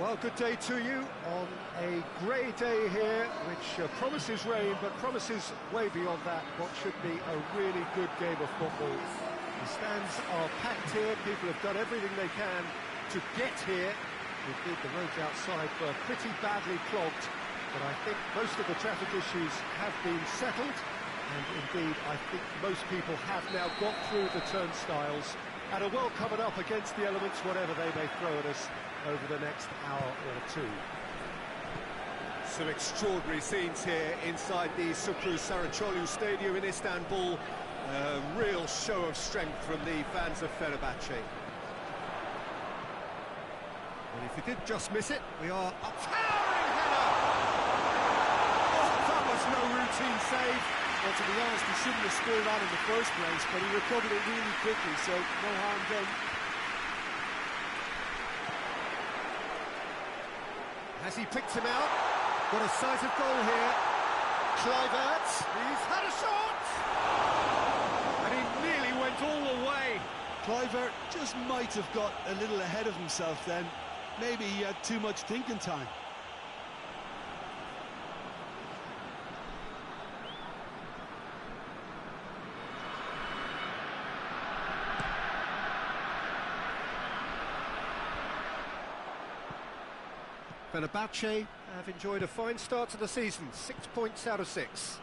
Well, good day to you on a grey day here, which promises rain, but promises way beyond that what should be a really good game of football. The stands are packed here, people have done everything they can to get here. Indeed, the roads outside were pretty badly clogged, but I think most of the traffic issues have been settled, and indeed, I think most people have now got through the turnstiles and are well covered up against the elements, whatever they may throw at us over the next hour or two. Some extraordinary scenes here inside the Supru Saracoğlu Stadium in Istanbul. A real show of strength from the fans of Fenerbahçe. And if you did just miss it, we are up. Towering header! Oh, that was no routine save. Well, to be honest, he shouldn't have scored that in the first place, but he recovered it really quickly, so no harm done. Has he picked him out? Got a sight of goal here. Kluivert, he's had a shot! And he nearly went all the way. Kluivert just might have got a little ahead of himself then. Maybe he had too much thinking time. Fenerbahçe have enjoyed a fine start to the season, 6 points out of 6.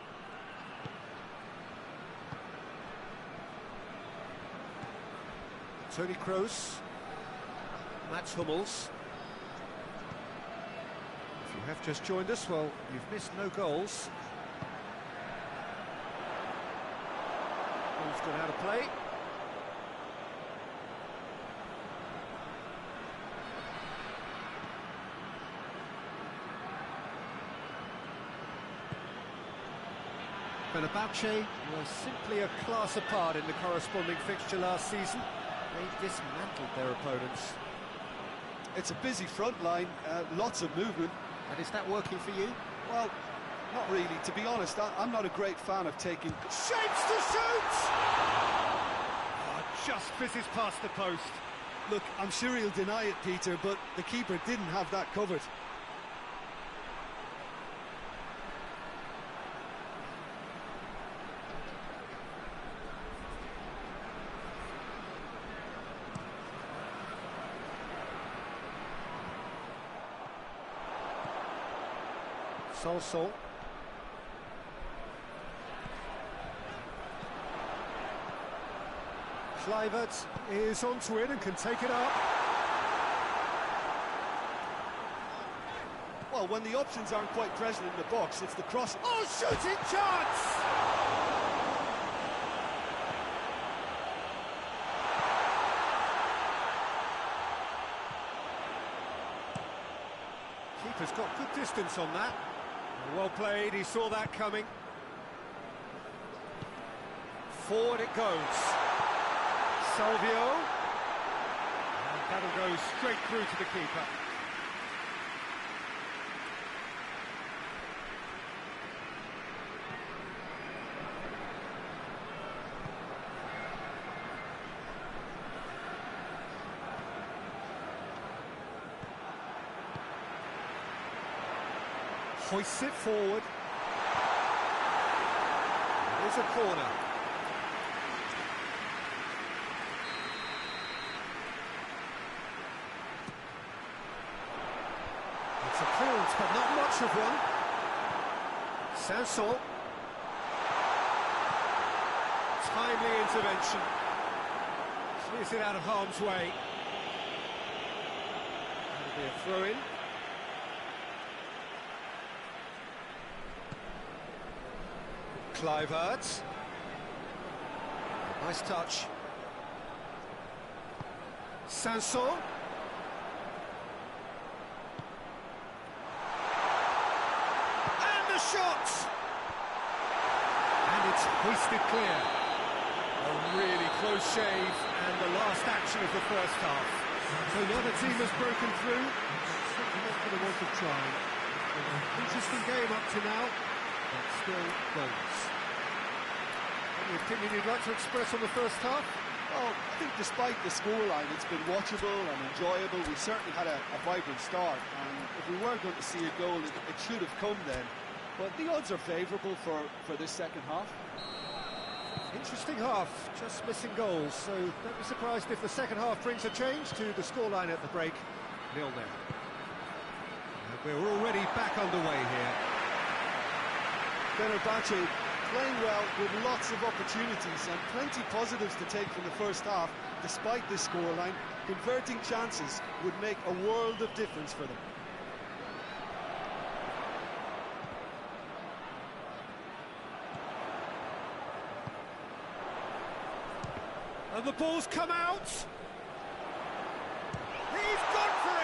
Toni Kroos, Mats Hummels. If you have just joined us, well, you've missed no goals. Ball's gone out of play. Fenerbahçe was simply a class apart in the corresponding fixture last season. They dismantled their opponents. It's a busy front line, lots of movement. And is that working for you? Well, not really. To be honest, I'm not a great fan of taking... Shapes to shoot! Oh, just fizzes past the post. Look, I'm sure he'll deny it, Peter, but the keeper didn't have that covered. Sol. Kluivert is onto it and can take it up. Well, when the options aren't quite present in the box, it's the cross. Oh, shooting chance! Keeper's got good distance on that. Well played, he saw that coming. Forward it goes. Salvio. And that'll go straight through to the keeper. Hoists it forward. Here's a corner. It's a clearance, but not much of one. Sanson. Timely intervention. Clears it out of harm's way. That'll be a throw-in. Kluivert. Nice touch. Sanson. And the shot! And it's hoisted clear. A really close shave and the last action of the first half. So neither team has broken through. Certainly not going to want to try. Interesting game up to now, but still goals. Any opinion you'd like to express on the first half? Well, I think despite the scoreline, it's been watchable and enjoyable. We certainly had a vibrant start, and if we were going to see a goal, it should have come then. But the odds are favourable for this second half. Interesting half, just missing goals, so don't be surprised if the second half brings a change to the scoreline at the break. 0-0. And we're already back underway here. Fenerbahçe playing well with lots of opportunities and plenty positives to take from the first half. Despite this scoreline, converting chances would make a world of difference for them. And the ball's come out. He's gone for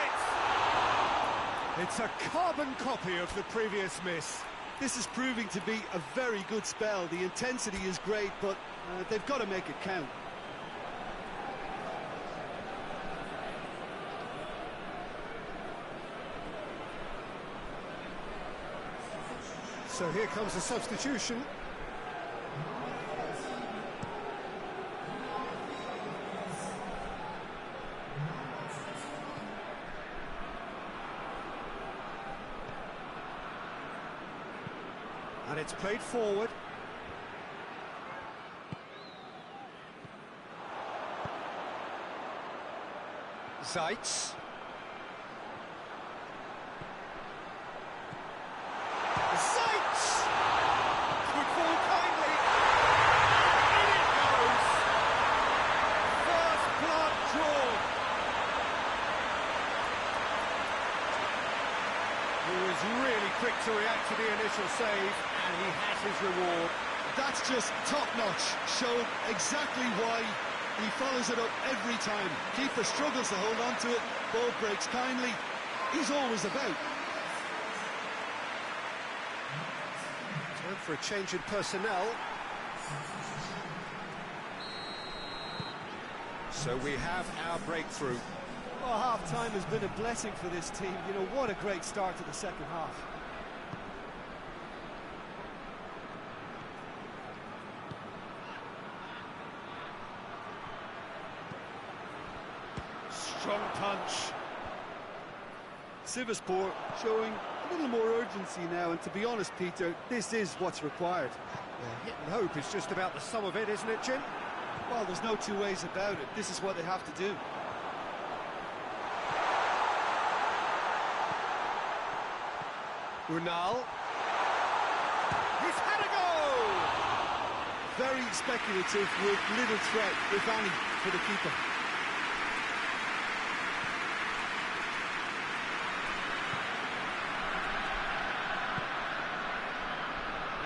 it! It's a carbon copy of the previous miss. This is proving to be a very good spell. The intensity is great, but they've got to make it count. So here comes a substitution. And it's played forward. Zeitz. Zeitz! Good ball kindly. In it goes. First blood drawn. He was really quick to react to the initial save, and he has his reward. That's just top-notch. Showed exactly why he follows it up every time. Keeper struggles to hold on to it. Ball breaks kindly. He's always about. Time for a change in personnel. So we have our breakthrough. Well, half-time has been a blessing for this team. You know, what a great start to the second half. Strong punch. Sivasspor showing a little more urgency now, and to be honest, Peter, this is what's required. Yeah, hit and hope is just about the sum of it, isn't it, Jim? Well, there's no two ways about it. This is what they have to do. Unal. He's had a goal! Very speculative with little threat, if any, for the keeper.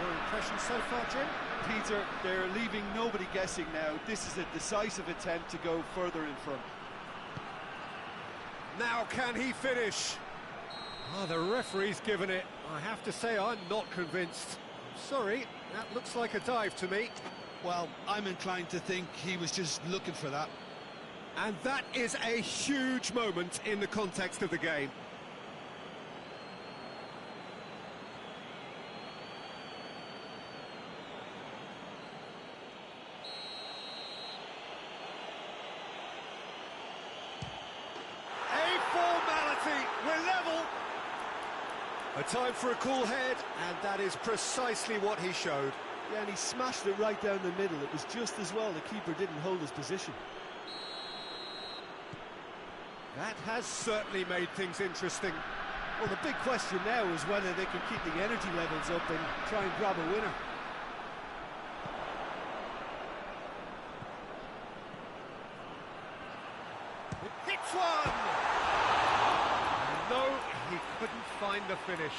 Your impression so far, Jim? Peter, they're leaving nobody guessing now. This is a decisive attempt to go further in front. Now can he finish? Oh, the referee's given it. I have to say I'm not convinced. Sorry, that looks like a dive to me. Well, I'm inclined to think he was just looking for that. And that is a huge moment in the context of the game. A formality, we're level. A time for a cool head, and that is precisely what he showed. Yeah, and he smashed it right down the middle. It was just as well the keeper didn't hold his position. That has certainly made things interesting. Well, the big question now is whether they can keep the energy levels up and try and grab a winner. It hits one! No, he couldn't find the finish.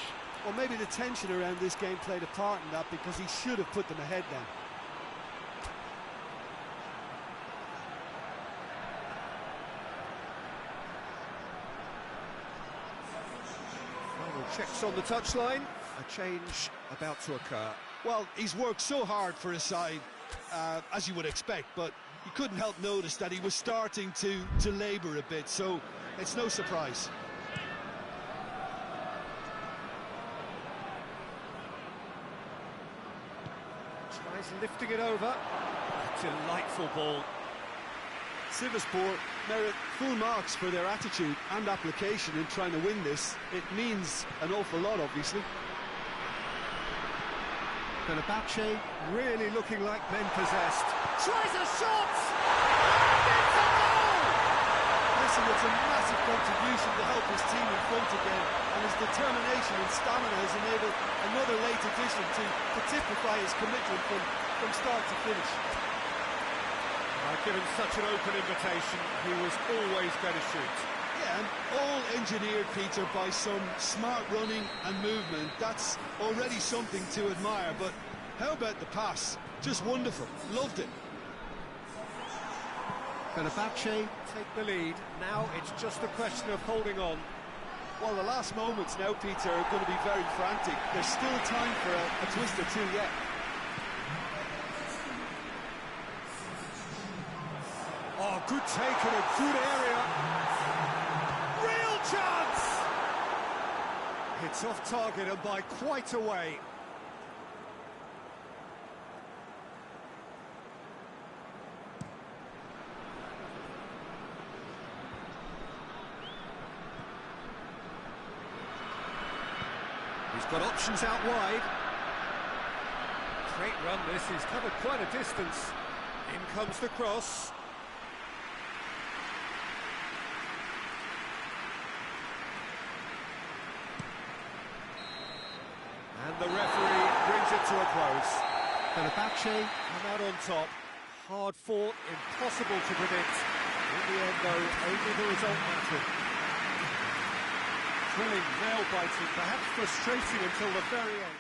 Well, maybe the tension around this game played a part in that, because he should have put them ahead then. Final checks on the touchline. A change about to occur. Well, he's worked so hard for his side, as you would expect, but you couldn't help notice that he was starting to labour a bit, so it's no surprise. Tries lifting it over. A delightful ball. Sivasspor merit full marks for their attitude and application in trying to win this. It means an awful lot, obviously. Fenerbahçe really looking like men possessed. Tries a shot! It's a goal! Listen, it's a massive contribution to help his team in front again, and his determination and stamina has enabled another late addition to typify his commitment from start to finish. Given such an open invitation, he was always going to shoot. Yeah, and all engineered, Peter, by some smart running and movement. That's already something to admire, but how about the pass? Just wonderful. Loved it. Fenerbahçe take the lead. Now it's just a question of holding on. Well, the last moments now, Peter, are going to be very frantic. There's still time for a twist or two yet. Oh, good take in a good area. Real chance! It's off target and by quite a way. He's got options out wide. Great run this, he's covered quite a distance. In comes the cross. And the referee brings it to a close. Fenerbahçe come out on top. Hard fought, impossible to predict. In the end, though, only the result mattered. Thrilling, nail-biting, perhaps frustrating until the very end.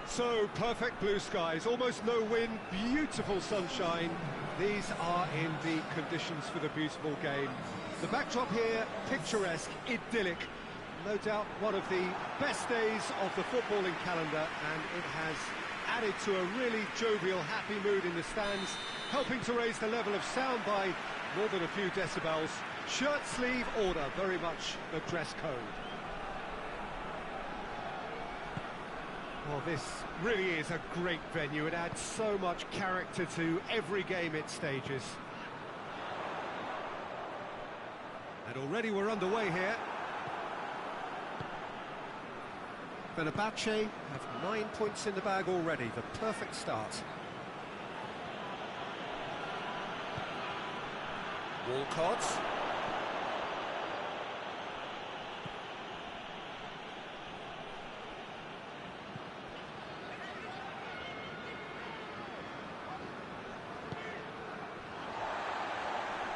So, perfect blue skies, almost no wind, beautiful sunshine. These are in the conditions for the beautiful game. The backdrop here, picturesque, idyllic. No doubt one of the best days of the footballing calendar, and it has added to a really jovial, happy mood in the stands, helping to raise the level of sound by more than a few decibels. Shirt sleeve order, very much the dress code. Well, this really is a great venue. It adds so much character to every game it stages. And already we're underway here. Fenerbahçe have 9 points in the bag already, the perfect start. Walcott.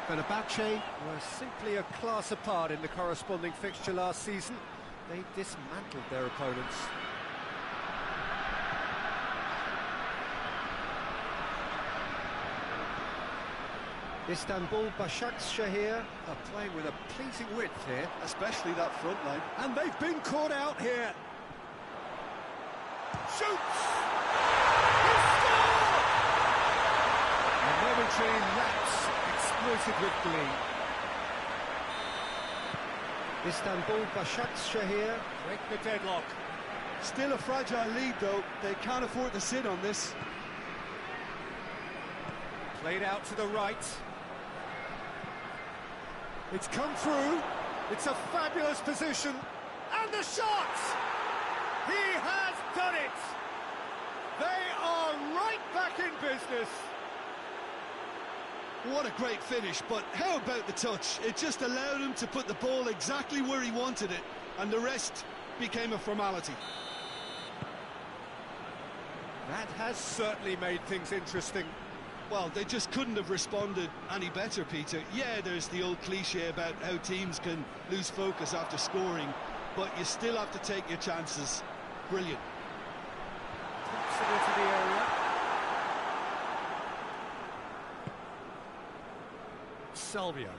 Fenerbahçe were simply a class apart in the corresponding fixture last season. They dismantled their opponents. Istanbul Başakşehir are playing with a pleasing width here. Especially that front line. And they've been caught out here. Shoots! He scored! A momentary lapse exploited with glee. Istanbul Başakşehir break the deadlock. Still a fragile lead, though. They can't afford to sit on this. Played out to the right. It's come through. It's a fabulous position. And the shot! He has done it! They are right back in business. What a great finish, but how about the touch? It just allowed him to put the ball exactly where he wanted it, and the rest became a formality. That has certainly made things interesting. Well, they just couldn't have responded any better, Peter. Yeah, there's the old cliche about how teams can lose focus after scoring, but you still have to take your chances. Brilliant. Puts it into the area. Salvio.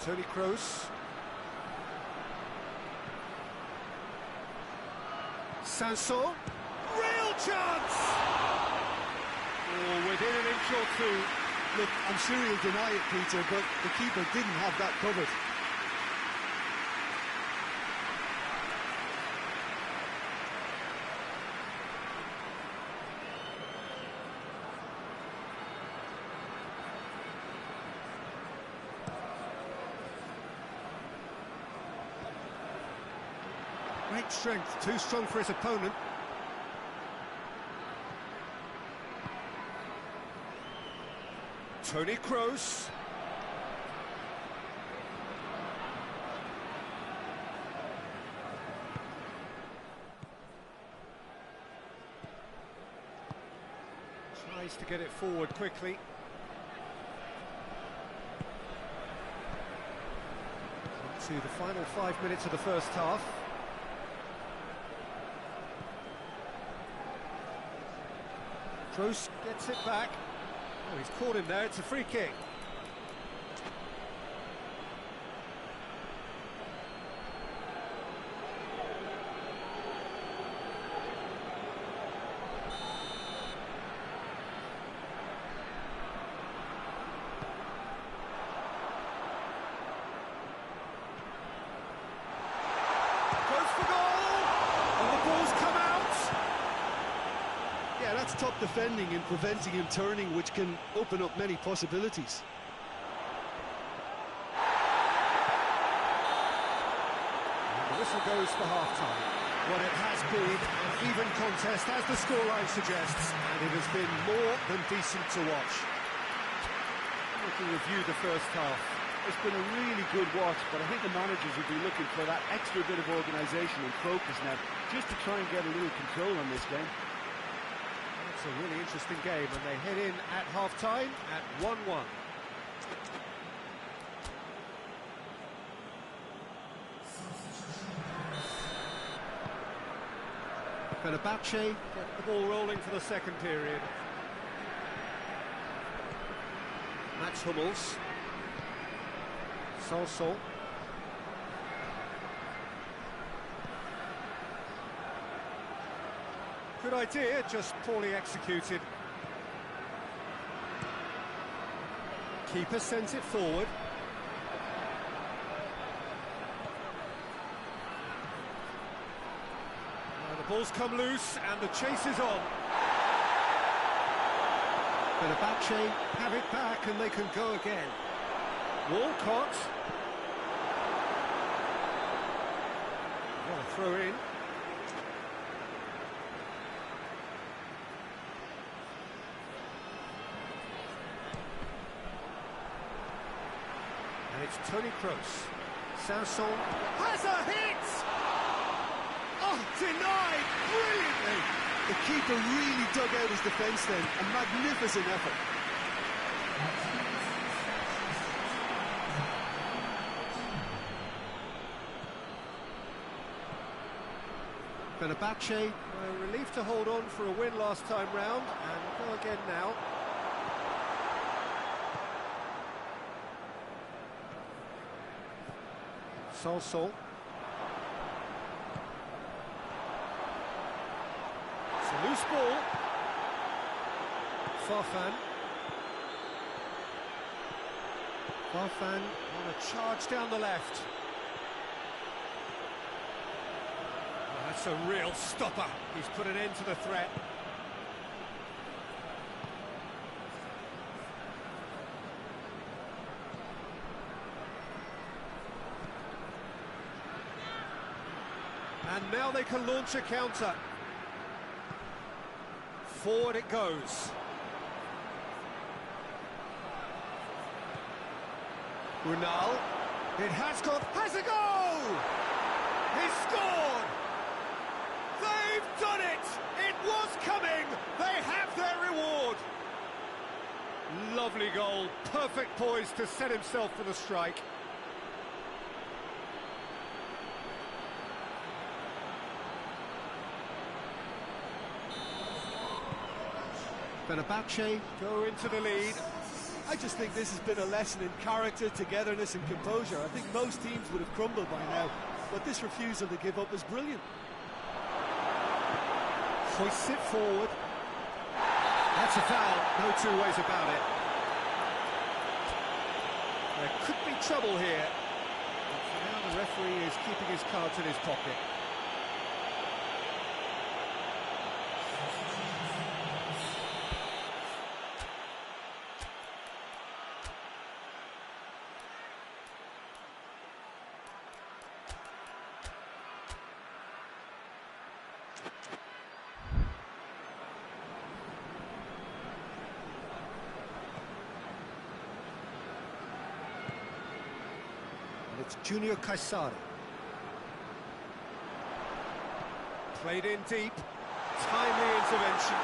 Toni Kroos. Sanson. Real chance! Oh, within an inch or two. Look, I'm sure he'll deny it, Peter, but the keeper didn't have that covered. Great strength, too strong for his opponent. Toni Kroos. Tries to get it forward quickly. Into the final 5 minutes of the first half. Kroos gets it back. Oh, he's caught him there, it's a free kick. Goes for goal! And the ball's come out! Yeah, that's top defending and preventing him turning, which can open up many possibilities. And the whistle goes for half-time. What it has been, an even contest, as the scoreline suggests, and it has been more than decent to watch. We can review the first half. It's been a really good watch, but I think the managers will be looking for that extra bit of organisation and focus now, just to try and get a little control on this game. It's a really interesting game, and they head in at half-time at 1-1. Fenerbahçe get the ball rolling for the second period. Mats Hummels. Sanson. Good idea, just poorly executed. Keeper sends it forward. Now the ball's come loose and the chase is on. Fenerbahçe have it back and they can go again. Walcott. What a throw in. And it's Toni Kroos. Sanson has a hit! Oh, denied brilliantly! The keeper really dug out his defence then. A magnificent effort. Fenerbahçe were relieved to hold on for a win last time round and go again now. Sanson. It's a loose ball. Farfan. Farfan on a charge down the left. Oh, that's a real stopper. He's put an end to the threat. And now they can launch a counter. Forward it goes. Brunel. It has a goal! He's scored! They've done it! It was coming! They have their reward! Lovely goal, perfect poise to set himself for the strike. Fenerbahçe go into the lead. I just think this has been a lesson in character, togetherness and composure. I think most teams would have crumbled by now, but this refusal to give up is brilliant. Hoists it forward. That's a foul, no two ways about it. There could be trouble here. But for now the referee is keeping his cards in his pocket. And it's Junior Caesaro. Played in deep. Timely intervention.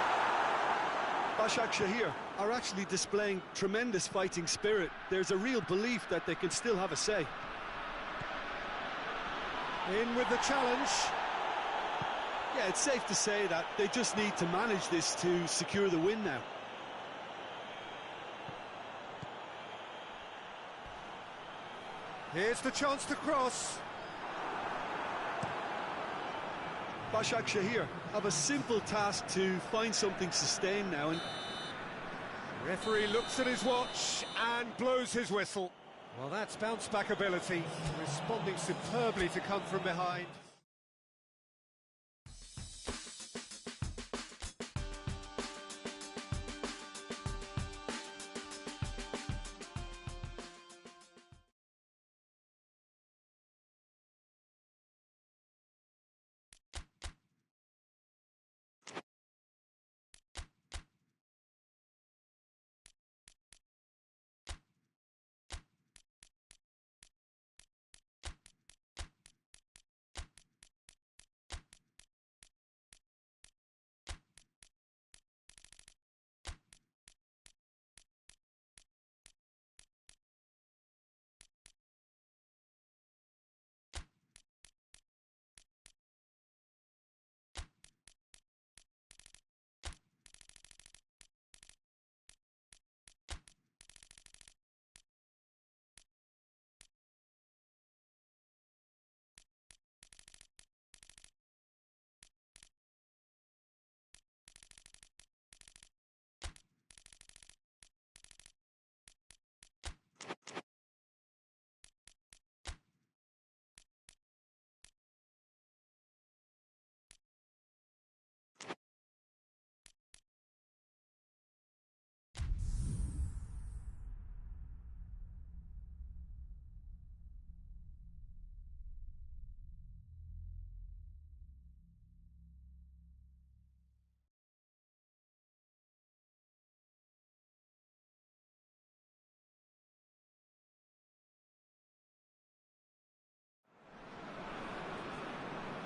Başakşehir are actually displaying tremendous fighting spirit. There's a real belief that they can still have a say. In with the challenge. Yeah, it's safe to say that they just need to manage this to secure the win now. Here's the chance to cross. Başakşehir have a simple task to find something sustained now. And Referee looks at his watch and blows his whistle. Well, that's bounce-back ability, responding superbly to come from behind.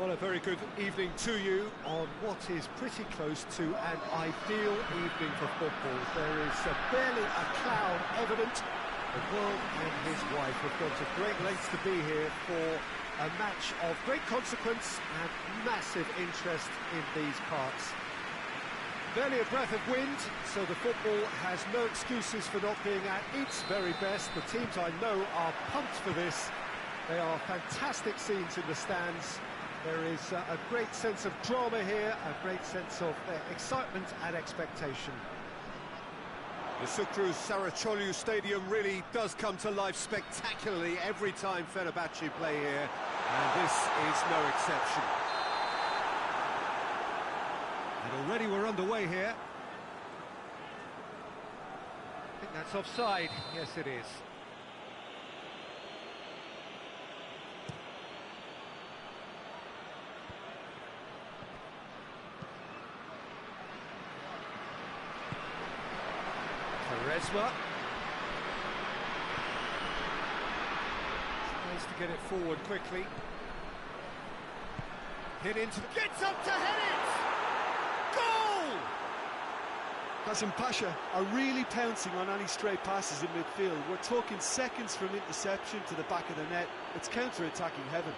Well, a very good evening to you on what is pretty close to an ideal evening for football. There is barely a cloud evident. The world and his wife have gone to great lengths to be here for a match of great consequence and massive interest in these parts. Barely a breath of wind, so the football has no excuses for not being at its very best. The teams I know are pumped for this. They are fantastic scenes in the stands. There is a great sense of drama here, a great sense of excitement and expectation. The Sucru Saracoğlu Stadium really does come to life spectacularly every time Fenerbahçe play here, and this is no exception. And already we're underway here. I think that's offside. Yes, it is. Resma tries to get it forward quickly. Hit into the... Gets up to head it! Goal! Fenerbahçe are really pouncing on any stray passes in midfield. We're talking seconds from interception to the back of the net. It's counter-attacking heaven.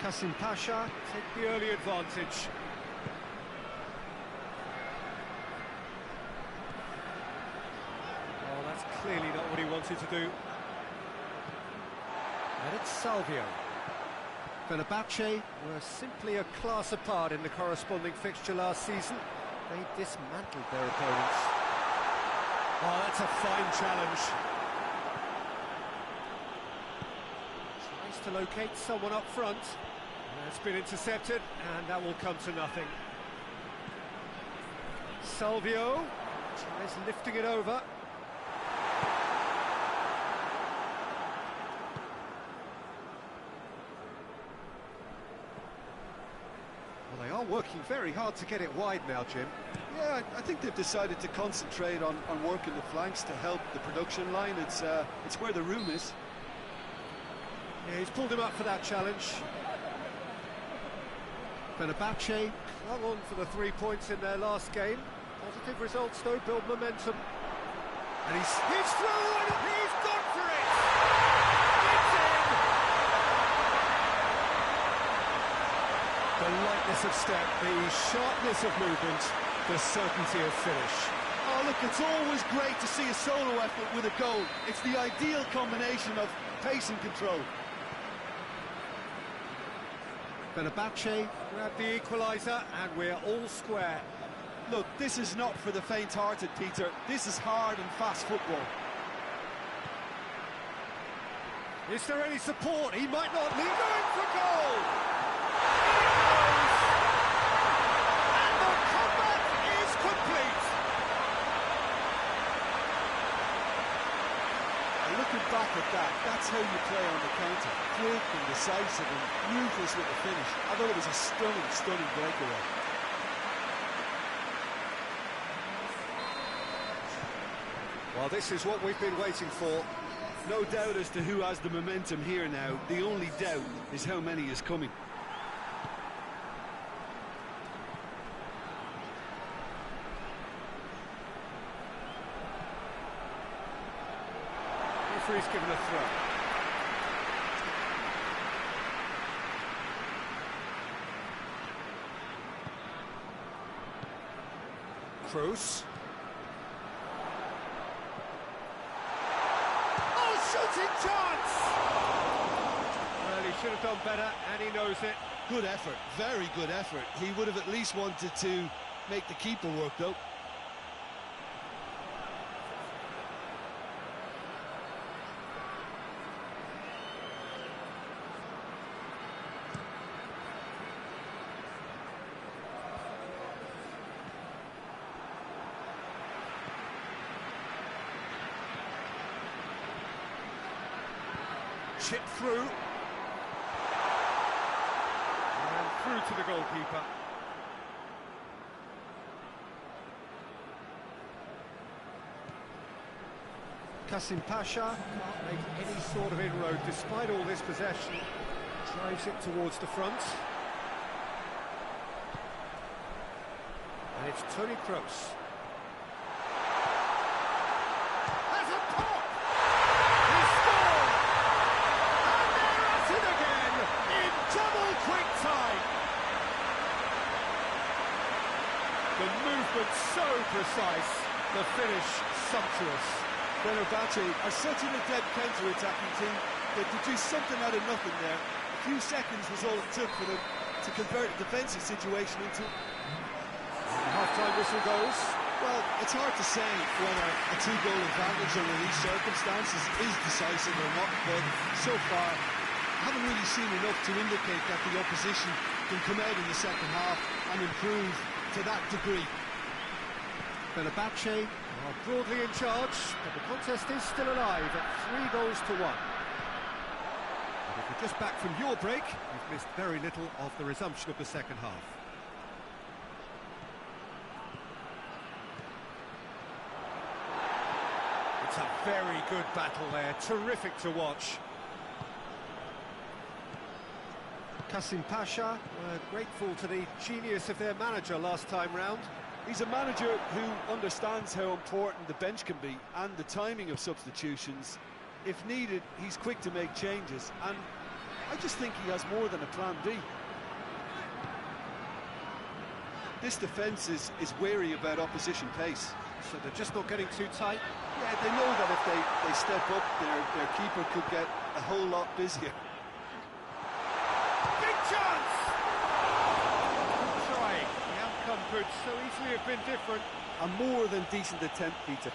Fenerbahçe take the early advantage. Oh, that's clearly not what he wanted to do. And it's Salvio. Fenerbahçe were simply a class apart in the corresponding fixture last season. They dismantled their opponents. Oh, that's a fine challenge. Tries to locate someone up front. It's been intercepted, and that will come to nothing. Salvio tries lifting it over. Well, they are working very hard to get it wide now, Jim. Yeah, I think they've decided to concentrate on working the flanks to help the production line. It's where the room is. Yeah, he's pulled him up for that challenge. Fenerbahçe clung on for the 3 points in their last game. Positive results, though, build momentum. And he's through, and he's gone for it! It's in! The lightness of step, the sharpness of movement, the certainty of finish. Oh, look, it's always great to see a solo effort with a goal. It's the ideal combination of pace and control. Fenerbahçe grab the equaliser, and we're all square. Look, this is not for the faint-hearted, Peter. This is hard and fast football. Is there any support? He might not leave. Going for goal! And the comeback is complete! Looking back at that, that's how you play on the counter. Quick and decisive and ruthless with the finish. I thought it was a stunning, stunning breakaway. Well, this is what we've been waiting for. No doubt as to who has the momentum here now. The only doubt is how many is coming. Referee's given a throw. Cruz. Oh, shooting chance! Well, he should have done better, and he knows it. Good effort, very good effort. He would have at least wanted to make the keeper work, though. Chip through. And through to the goalkeeper. Kasim Pasha can't make any sort of inroad despite all this possession. Drives it towards the front. And it's Toni Kroos. Has a pop! He scored! And they're at it again in double quick time. The movement so precise, the finish sumptuous. Fenerbahçe are such an adept counter-attacking team. They produced something out of nothing there. A few seconds was all it took for them to convert a defensive situation into... Half-time whistle goes. Well, it's hard to say whether a two-goal advantage under these circumstances is decisive or not, but so far, I haven't really seen enough to indicate that the opposition can come out in the second half and improve to that degree. Fenerbahçe are broadly in charge, but the contest is still alive at 3-1. And if you're just back from your break, you've missed very little of the resumption of the second half. It's a very good battle there, terrific to watch. Kasim Pasha were grateful to the genius of their manager last time round. He's a manager who understands how important the bench can be and the timing of substitutions. If needed, he's quick to make changes, and I just think he has more than a plan B. This defence is wary about opposition pace. So they're just not getting too tight? Yeah, they know that if they step up, their keeper could get a whole lot busier. Big chance! Good try. The outcome could so easily have been different. A more than decent attempt, Peter.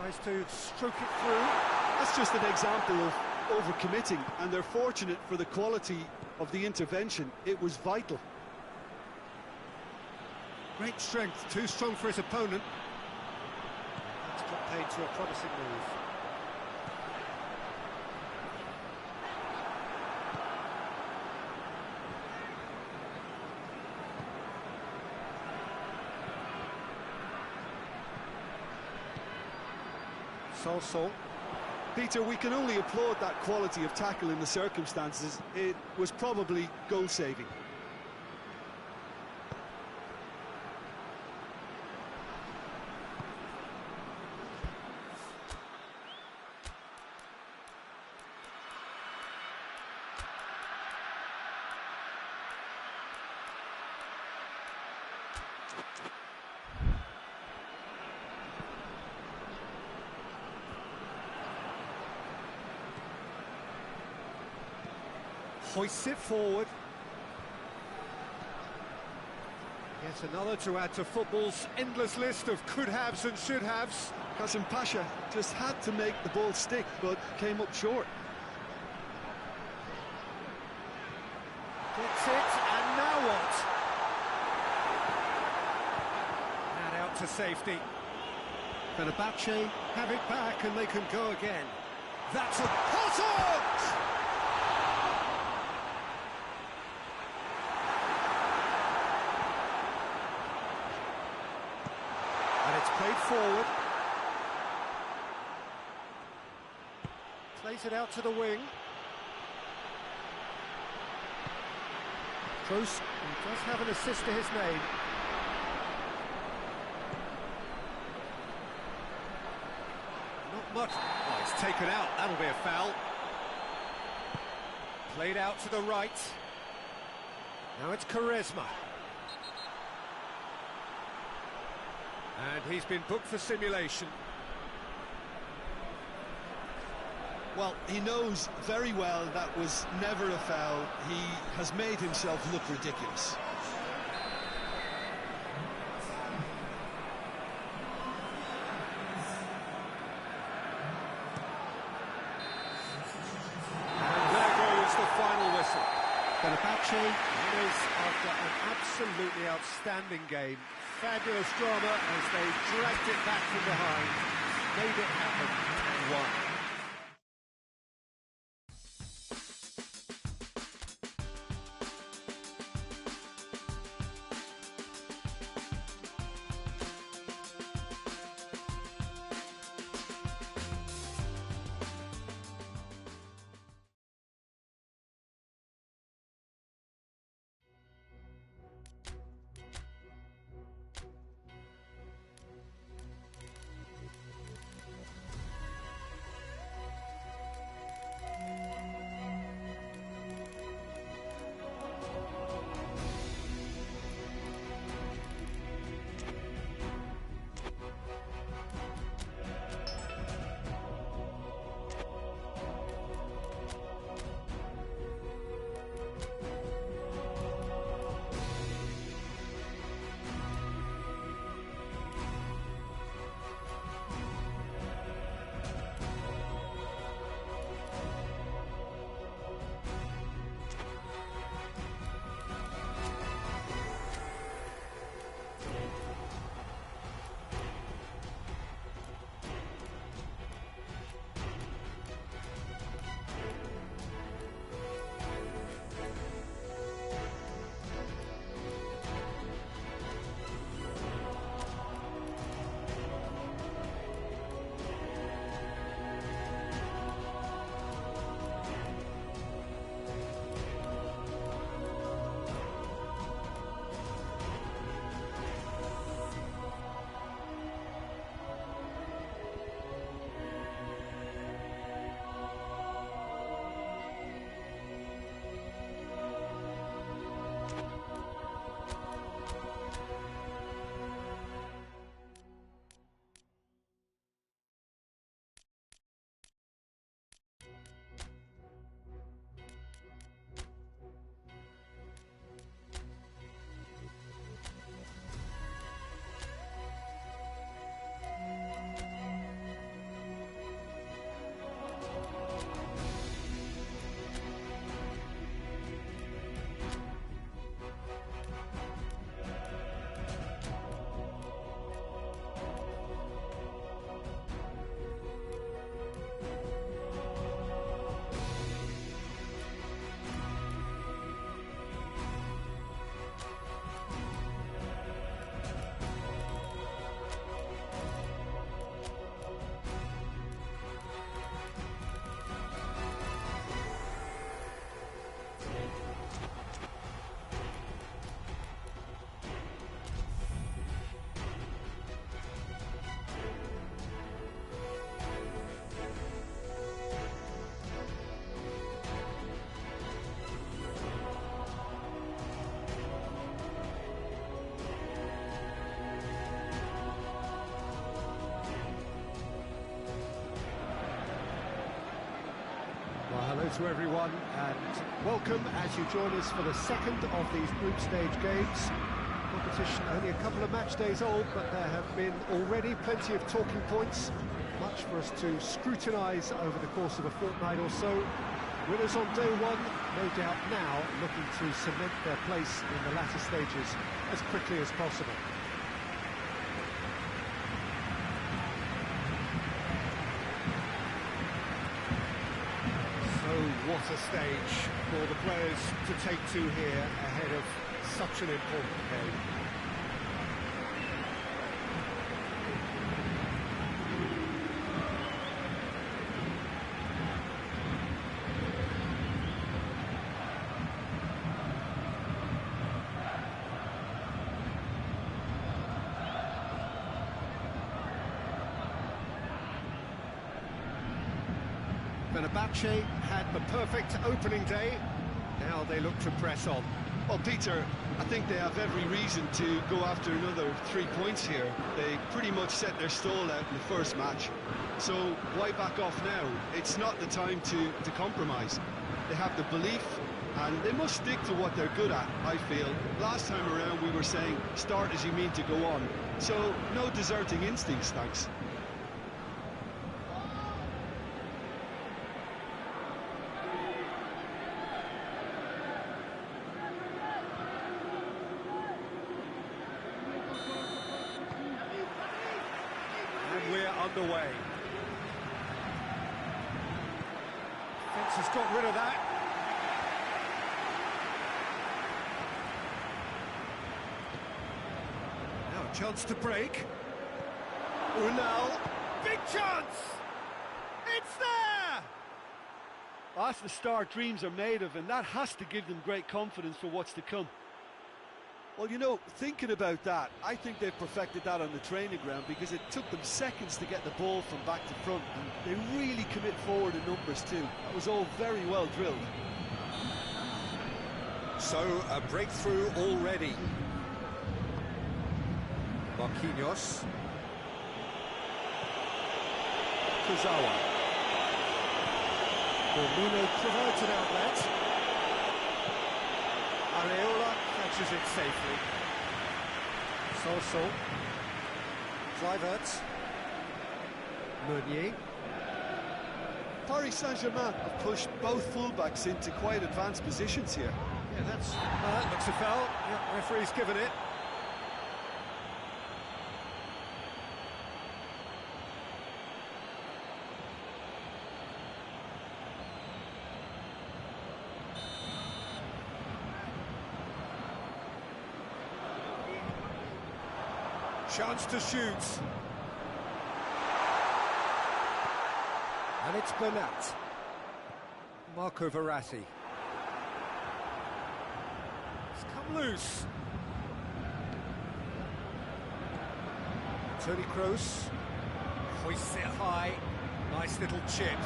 Tries to stroke it through. That's just an example of overcommitting, and they're fortunate for the quality of the intervention. It was vital. Great strength, too strong for his opponent. That's got paid to a promising move. So. Peter, we can only applaud that quality of tackle in the circumstances. It was probably goal-saving. Hoists it forward. Yet another to add to football's endless list of could-haves and should-haves. Kasim Pasha just had to make the ball stick, but came up short. Gets it, and now what? And out to safety. Fenerbahçe have it back, and they can go again. That's a pot-on! Played forward. Plays it out to the wing. Kroos does have an assist to his name. Not much. Oh, it's taken out. That'll be a foul. Played out to the right. Now it's Quaresma. And he's been booked for simulation. Well, he knows very well that was never a foul. He has made himself look ridiculous. Fenerbahçe winners after an absolutely outstanding game. Fabulous drama as they dragged it back from behind, made it happen, and won. Hello to everyone and welcome as you join us for the second of these group stage games. Competition only a couple of match days old, but there have been already plenty of talking points, much for us to scrutinise over the course of a fortnight or so. Winners on day one, no doubt now looking to cement their place in the latter stages as quickly as possible. What a stage for the players to take to here ahead of such an important game. Fenerbahçe had the perfect opening day. Now they look to press on. Well, Peter, I think they have every reason to go after another 3 points here. They pretty much set their stall out in the first match. So why back off now? It's not the time to compromise. They have the belief, and they must stick to what they're good at, I feel. Last time around we were saying, start as you mean to go on. So no deserting instincts, thanks. underway. Defence has got rid of that. Now a chance to break. Unal, big chance! It's there! That's the start dreams are made of, and that has to give them great confidence for what's to come. Well, you know, thinking about that, I think they've perfected that on the training ground because it took them seconds to get the ball from back to front, and they really commit forward in numbers too. That was all very well drilled. So, a breakthrough already. Marquinhos. Kurzawa. Firmino provides an outlet. Areola catches it safely. Soso. Kluivert. Meunier. Paris Saint-Germain have pushed both fullbacks into quite advanced positions here. Yeah, that looks a foul. Yeah, referee's given it. Chance to shoot. And it's Bernat. Marco Verratti. It's come loose. Toni Kroos. Hoists it high. Nice little chip.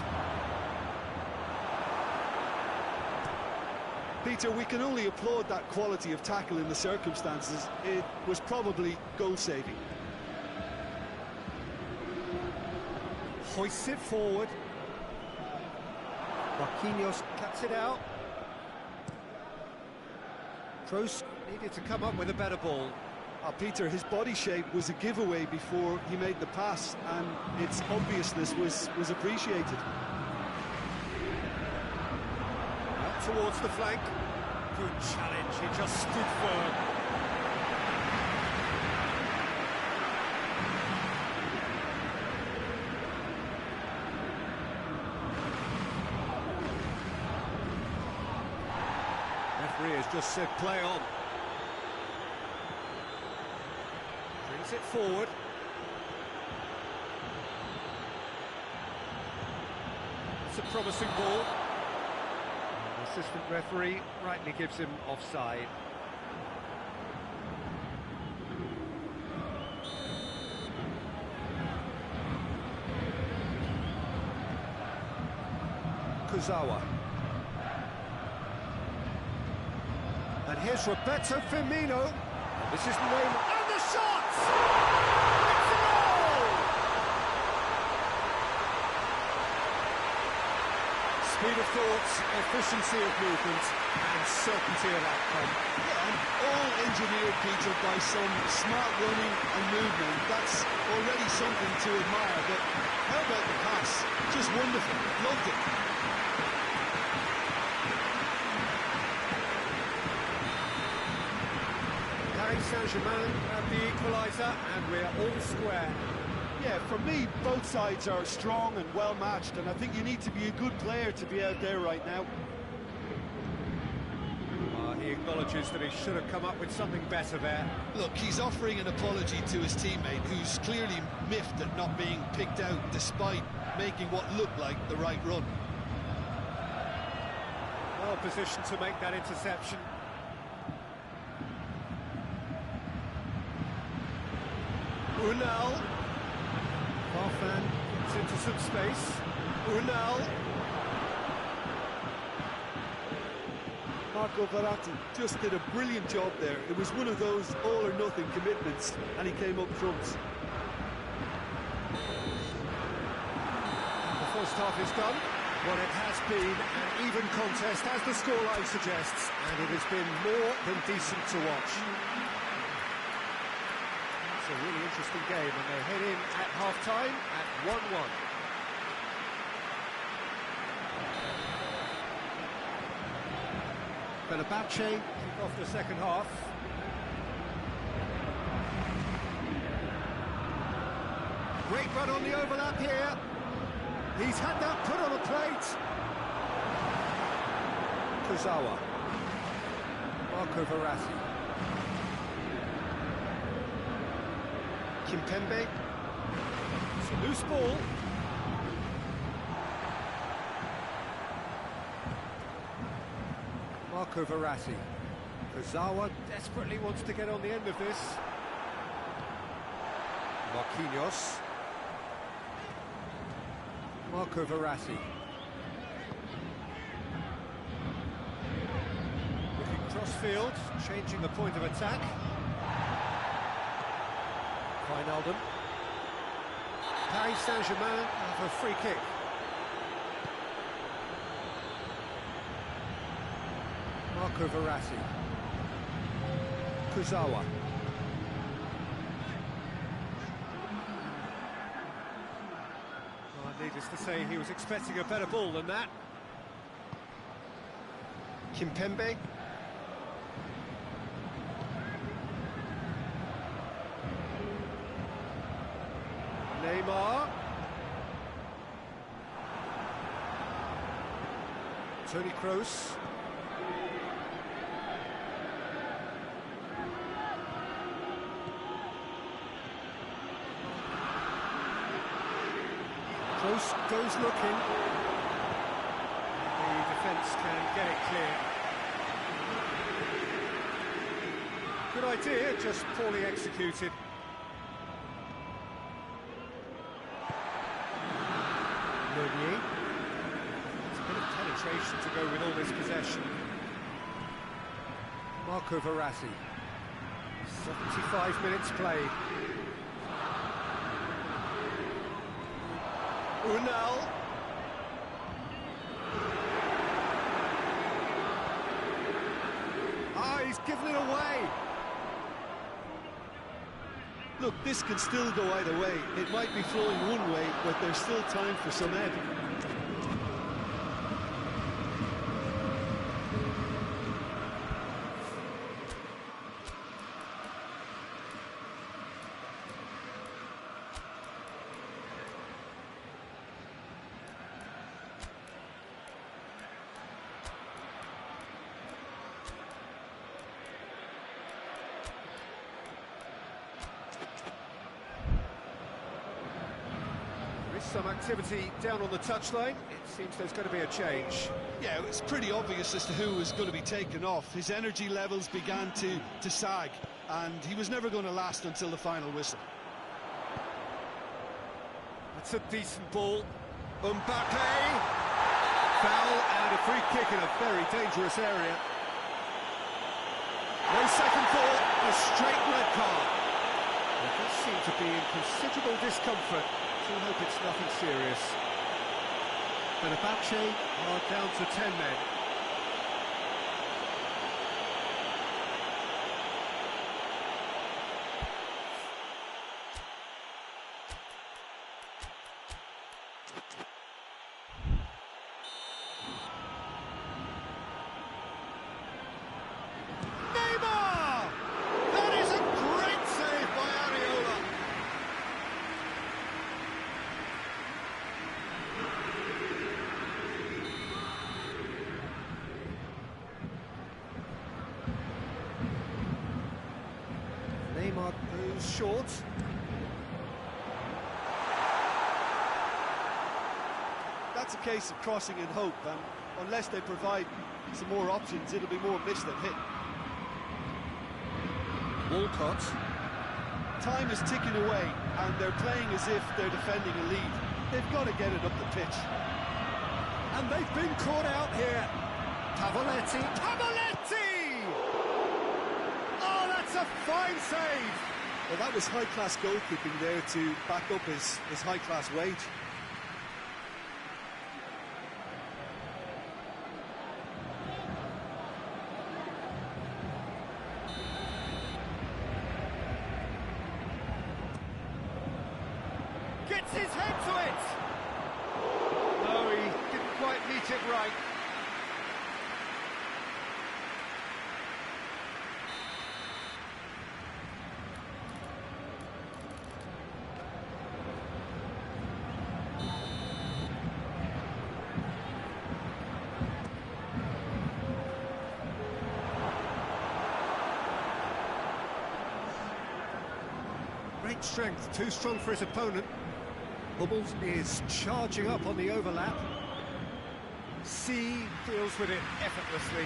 Peter, we can only applaud that quality of tackle in the circumstances. It was probably goal-saving. Hoists it forward. Marquinhos cuts it out. Kroos needed to come up with a better ball. Peter, his body shape was a giveaway before he made the pass, and its obviousness was appreciated. Out towards the flank. Good challenge, he just stood firm. Referee has just said play on. Brings it forward. It's a promising ball. The assistant referee rightly gives him offside. Kurzawa. And here's Roberto Firmino. This is Neymar. And the shot! It's a goal! Speed of thought, efficiency of movement, and certainty of outcome. Yeah, and all engineered, Peter, by some smart running and movement. That's already something to admire, but how about the pass? Just wonderful. Loved it. Paris Saint-Germain have the equaliser, and we're all square. Yeah, for me, both sides are strong and well matched, and I think you need to be a good player to be out there right now. He acknowledges that he should have come up with something better there. Look, he's offering an apology to his teammate, who's clearly miffed at not being picked out despite making what looked like the right run. Well positioned to make that interception. Unal. Farfan gets into some space. Unal. Marco Verratti just did a brilliant job there. It was one of those all-or-nothing commitments, and he came up trumps. The first half is done. Well, it has been an even contest, as the scoreline suggests, and it has been more than decent to watch. It's a really interesting game, and they head in at half-time at 1-1. Fenerbahçe kick off the second half. Great run on the overlap here. He's had that put on a plate. Kurzawa. Marco Verratti. Kimpembe. It's a loose ball. Marco Verratti. Kurzawa desperately wants to get on the end of this. Marquinhos. Marco Verratti. Looking cross-field, changing the point of attack. Wijnaldum. Paris Saint-Germain have a free kick. Marco Verratti. Kurzawa. Needless to say, he was expecting a better ball than that. Kimpembe. Neymar. Toni Kroos. Kroos goes looking. The defence can get it clear. Good idea, just poorly executed. Meunier. It's a bit of penetration to go with all this possession. Marco Verratti. 75 minutes played. Unal. Ah, he's given it away. Look, this can still go either way. It might be flowing one way, but there's still time for some ebb. Some activity down on the touchline. It seems there's going to be a change. Yeah, it's pretty obvious as to who was going to be taken off. His energy levels began to sag, and he was never going to last until the final whistle. That's a decent ball. Mbappe! Foul and a free kick in a very dangerous area. No second thought, a straight red card. They does seem to be in considerable discomfort. I hope it's nothing serious. Fenerbahçe are down to 10 men. Neymar! That is a great save by Areola. Neymar goes short. That's a case of crossing in hope, and unless they provide some more options, it'll be more miss than hit. Walcott. Time is ticking away, and they're playing as if they're defending a lead. They've got to get it up the pitch. And they've been caught out here. Pavoletti. Pavoletti! Oh, that's a fine save! Well, that was high-class goalkeeping there to back up his high-class wage. Gets his head to it! No, he didn't quite meet it right. Great strength, too strong for his opponent. Hummels is charging up on the overlap. C deals with it effortlessly.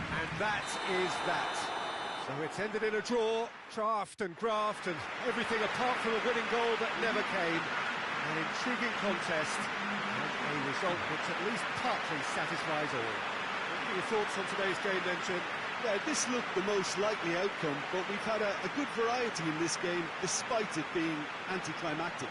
And that is that. So it's ended in a draw, draft and graft and everything apart from a winning goal that never came. An intriguing contest and a result which at least partly satisfies all. What are your thoughts on today's game then, Jim? Yeah, this looked the most likely outcome, but we've had a good variety in this game, despite it being anticlimactic.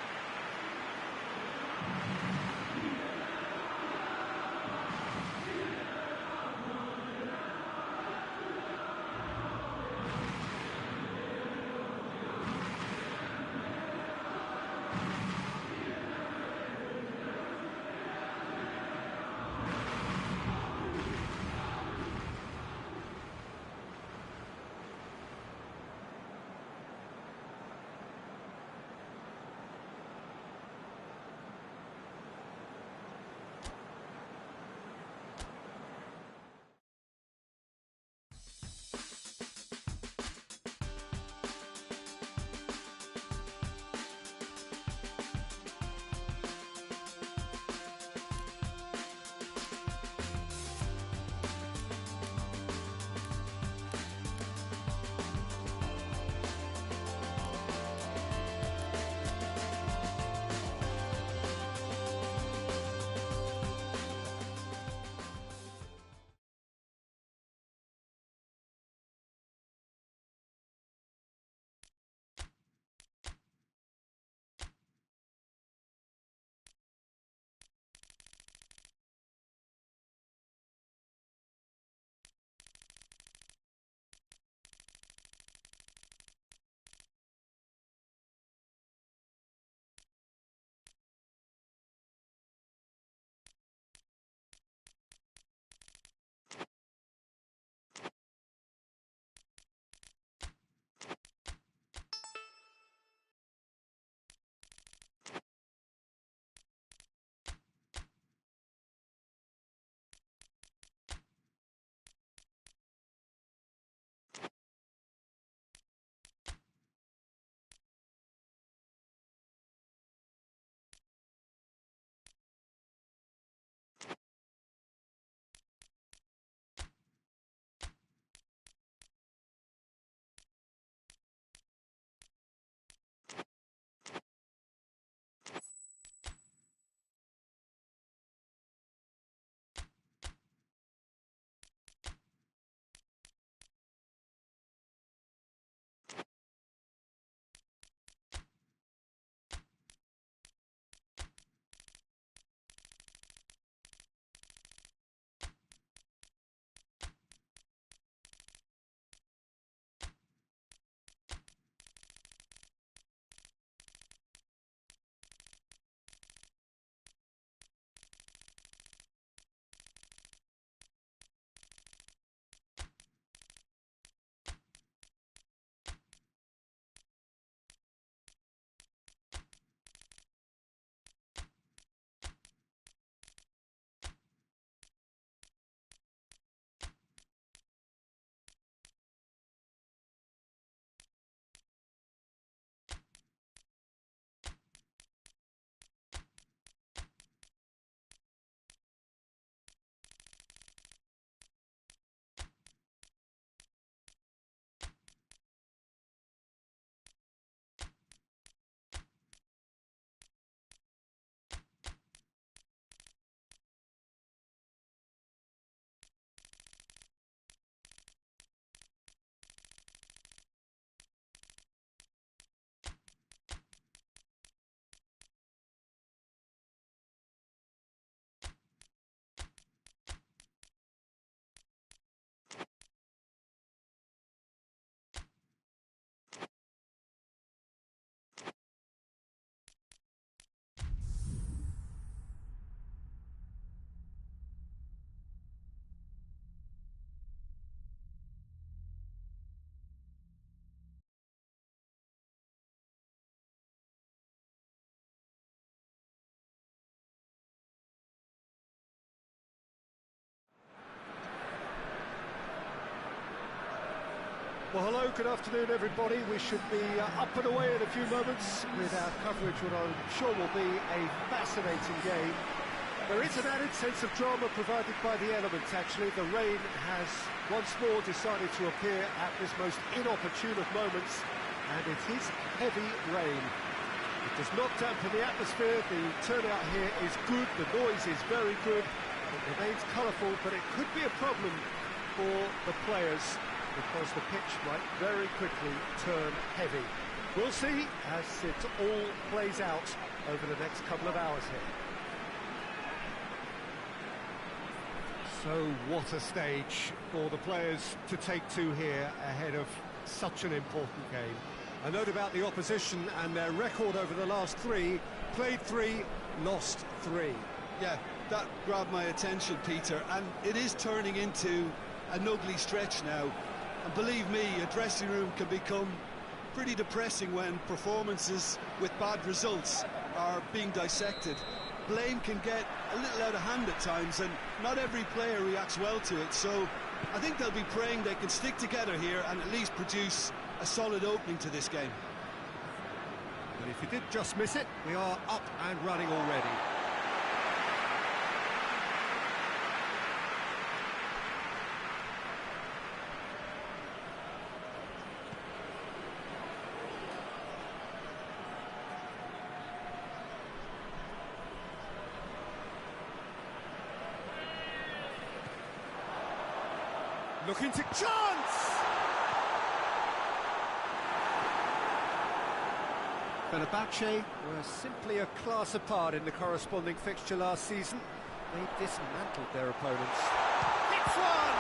Well, hello, good afternoon, everybody. We should be up and away in a few moments with our coverage, what I'm sure will be a fascinating game. There is an added sense of drama provided by the elements, actually. The rain has once more decided to appear at this most inopportune of moments, and it is heavy rain. It does not dampen the atmosphere. The turnout here is good, the noise is very good, it remains colourful, but it could be a problem for the players, because the pitch might very quickly turn heavy. We'll see as it all plays out over the next couple of hours here. So what a stage for the players to take to here ahead of such an important game. A note about the opposition and their record over the last three: played 3, lost 3. Yeah, that grabbed my attention, Peter, and it is turning into an ugly stretch now. And believe me, a dressing room can become pretty depressing when performances with bad results are being dissected. Blame can get a little out of hand at times, and not every player reacts well to it, so I think they'll be praying they can stick together here and at least produce a solid opening to this game. But if you did just miss it, we are up and running already. Looking to chance! Fenerbahçe were simply a class apart in the corresponding fixture last season. They dismantled their opponents. It's one!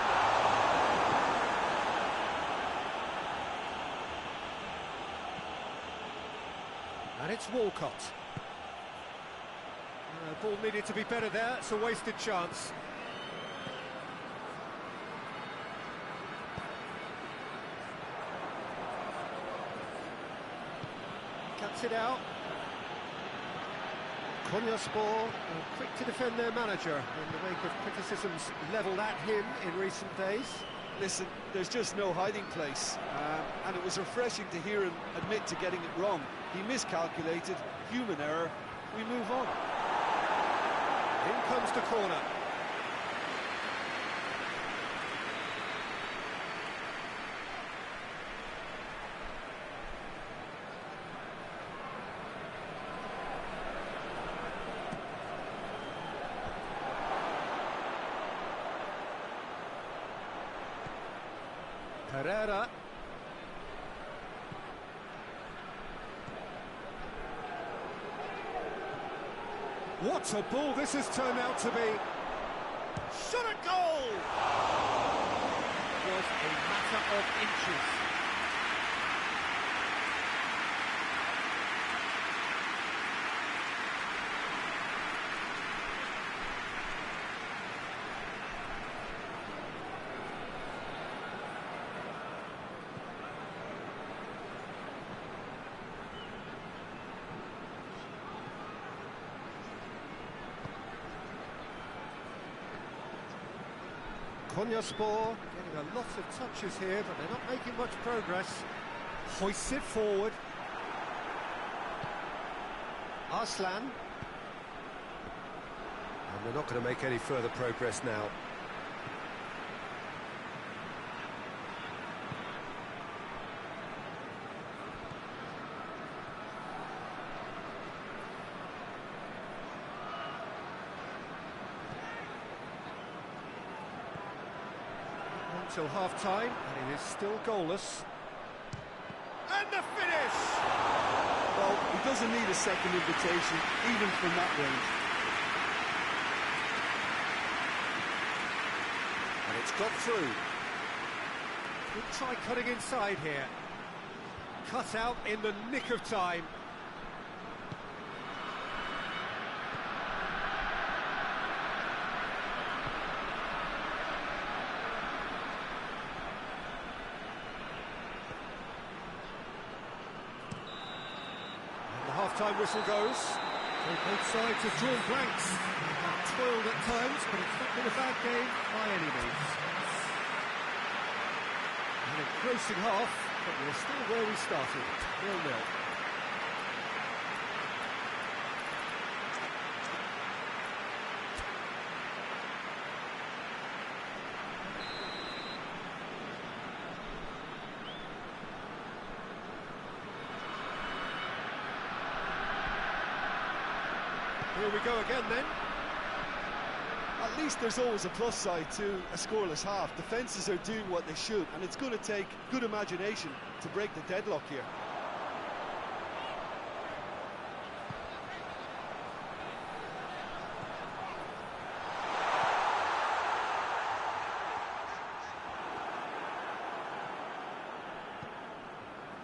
And it's Walcott. The ball needed to be better there, it's a wasted chance. Cuts it out. Konyaspor quick to defend their manager in the wake of criticisms levelled at him in recent days. Listen, there's just no hiding place, and it was refreshing to hear him admit to getting it wrong. He miscalculated, human error, we move on. In comes the corner. Herrera. What a ball this has turned out to be! Shot a goal! It was a matter of inches. Konyaspor getting a lot of touches here, but they're not making much progress. Hoists it forward. Arslan. And they're not going to make any further progress now. Until half-time, and it is still goalless. And the finish! Well, he doesn't need a second invitation, even from that range. And it's got through. Could try cutting inside here. Cut out in the nick of time. Half-time whistle goes. So both sides have drawn blanks. They have toiled at times, but it's not been a bad game by any means. An engrossing half, but we're still where we started, 0-0. Here we go again then. At least there's always a plus side to a scoreless half. Defences are doing what they should, and it's going to take good imagination to break the deadlock here.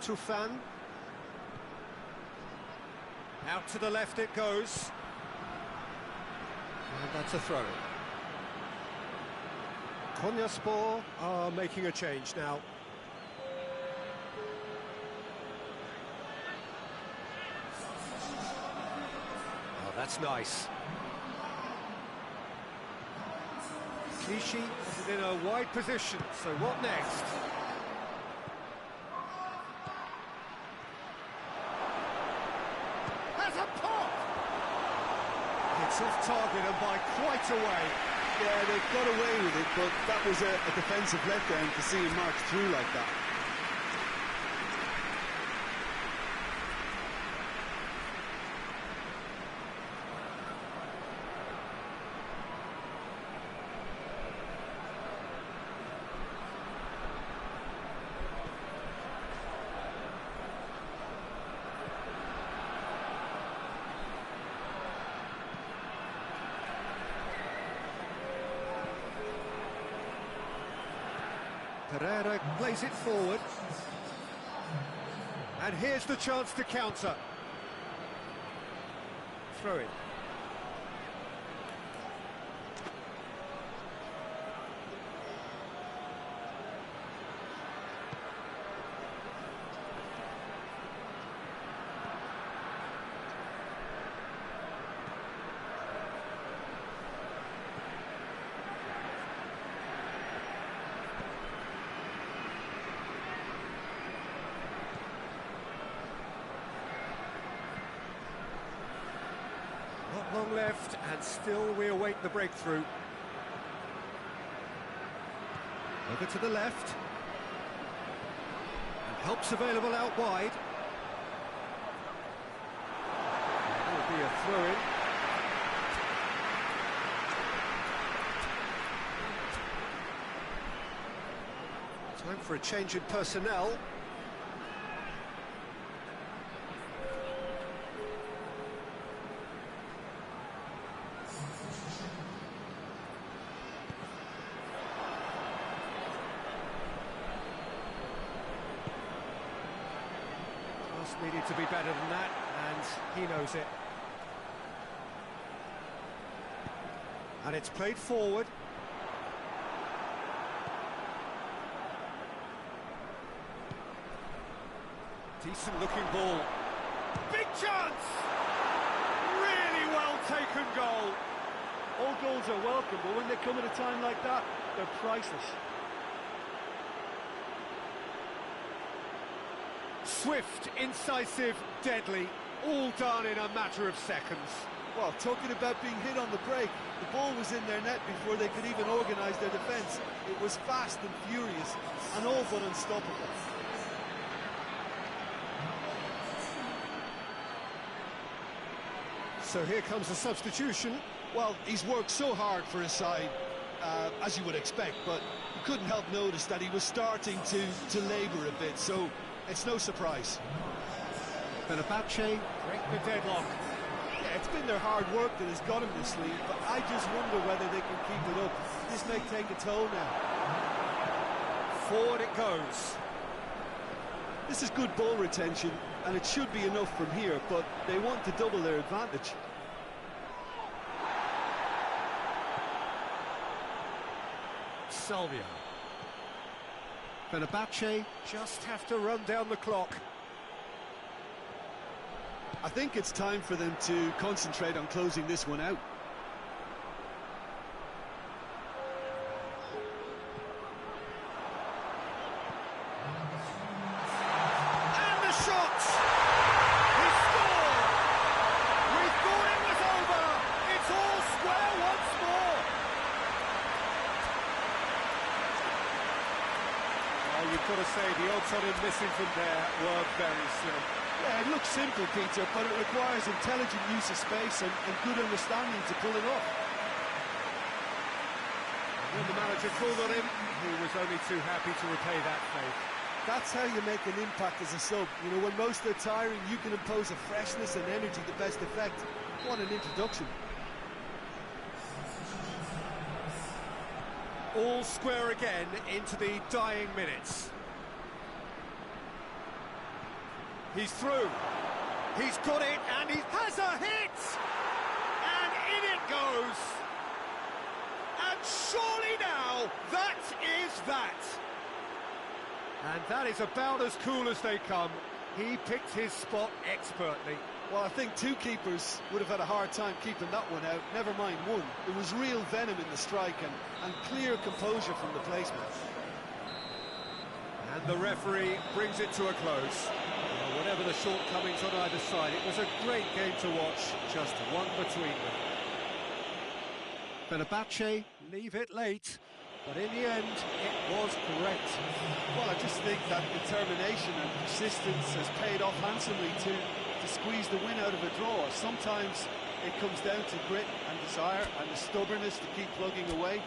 Tufan. Out to the left it goes. And that's a throw. Konyaspor are making a change now. Oh, that's nice. Clichy is in a wide position, so what next? Has a pop! It's off target and by quite a way. Yeah, they got away with it, but that was a defensive letdown to see him march through like that. Pereira plays it forward. And here's the chance to counter. Throw it. Not long left, and still we await the breakthrough. Over to the left. And help's available out wide. That will be a throw-in. Time for a change in personnel. Needed to be better than that, and he knows it. And it's played forward. Decent looking ball. Big chance! Really well taken goal. All goals are welcome, but when they come at a time like that, they're priceless. Swift, incisive, deadly, all done in a matter of seconds. Well, talking about being hit on the break, the ball was in their net before they could even organise their defence. It was fast and furious, and all but unstoppable. So here comes a substitution. Well, he's worked so hard for his side, as you would expect, but you couldn't help notice that he was starting to labour a bit, so it's no surprise. Fenerbahçe break the deadlock. Yeah, it's been their hard work that has got them this lead, but I just wonder whether they can keep it up. This may take a toll now. Forward it goes. This is good ball retention, and it should be enough from here, but they want to double their advantage. Salvia. Fenerbahçe just have to run down the clock. I think it's time for them to concentrate on closing this one out. you've got to say the odds on him missing from there were very slim. Yeah, it looks simple, Peter, but it requires intelligent use of space and good understanding to pull it off. When the manager called on him, he was only too happy to repay that favour. That's how you make an impact as a sub. You know, when most are tiring, you can impose a freshness and energy to best effect. What an introduction. All square again into the dying minutes. He's through. He's got it, and he has a hit! And in it goes! And surely now, that is that! And that is about as cool as they come. He picked his spot expertly. Well, I think two keepers would have had a hard time keeping that one out, never mind one. It was real venom in the strike and clear composure from the placement. And the referee brings it to a close. Well, whatever the shortcomings on either side, it was a great game to watch, just one between them. Fenerbahçe leave it late, but in the end, it was correct. Well, I just think that determination and persistence has paid off handsomely to squeeze the win out of a draw. Sometimes it comes down to grit and desire and the stubbornness to keep plugging away.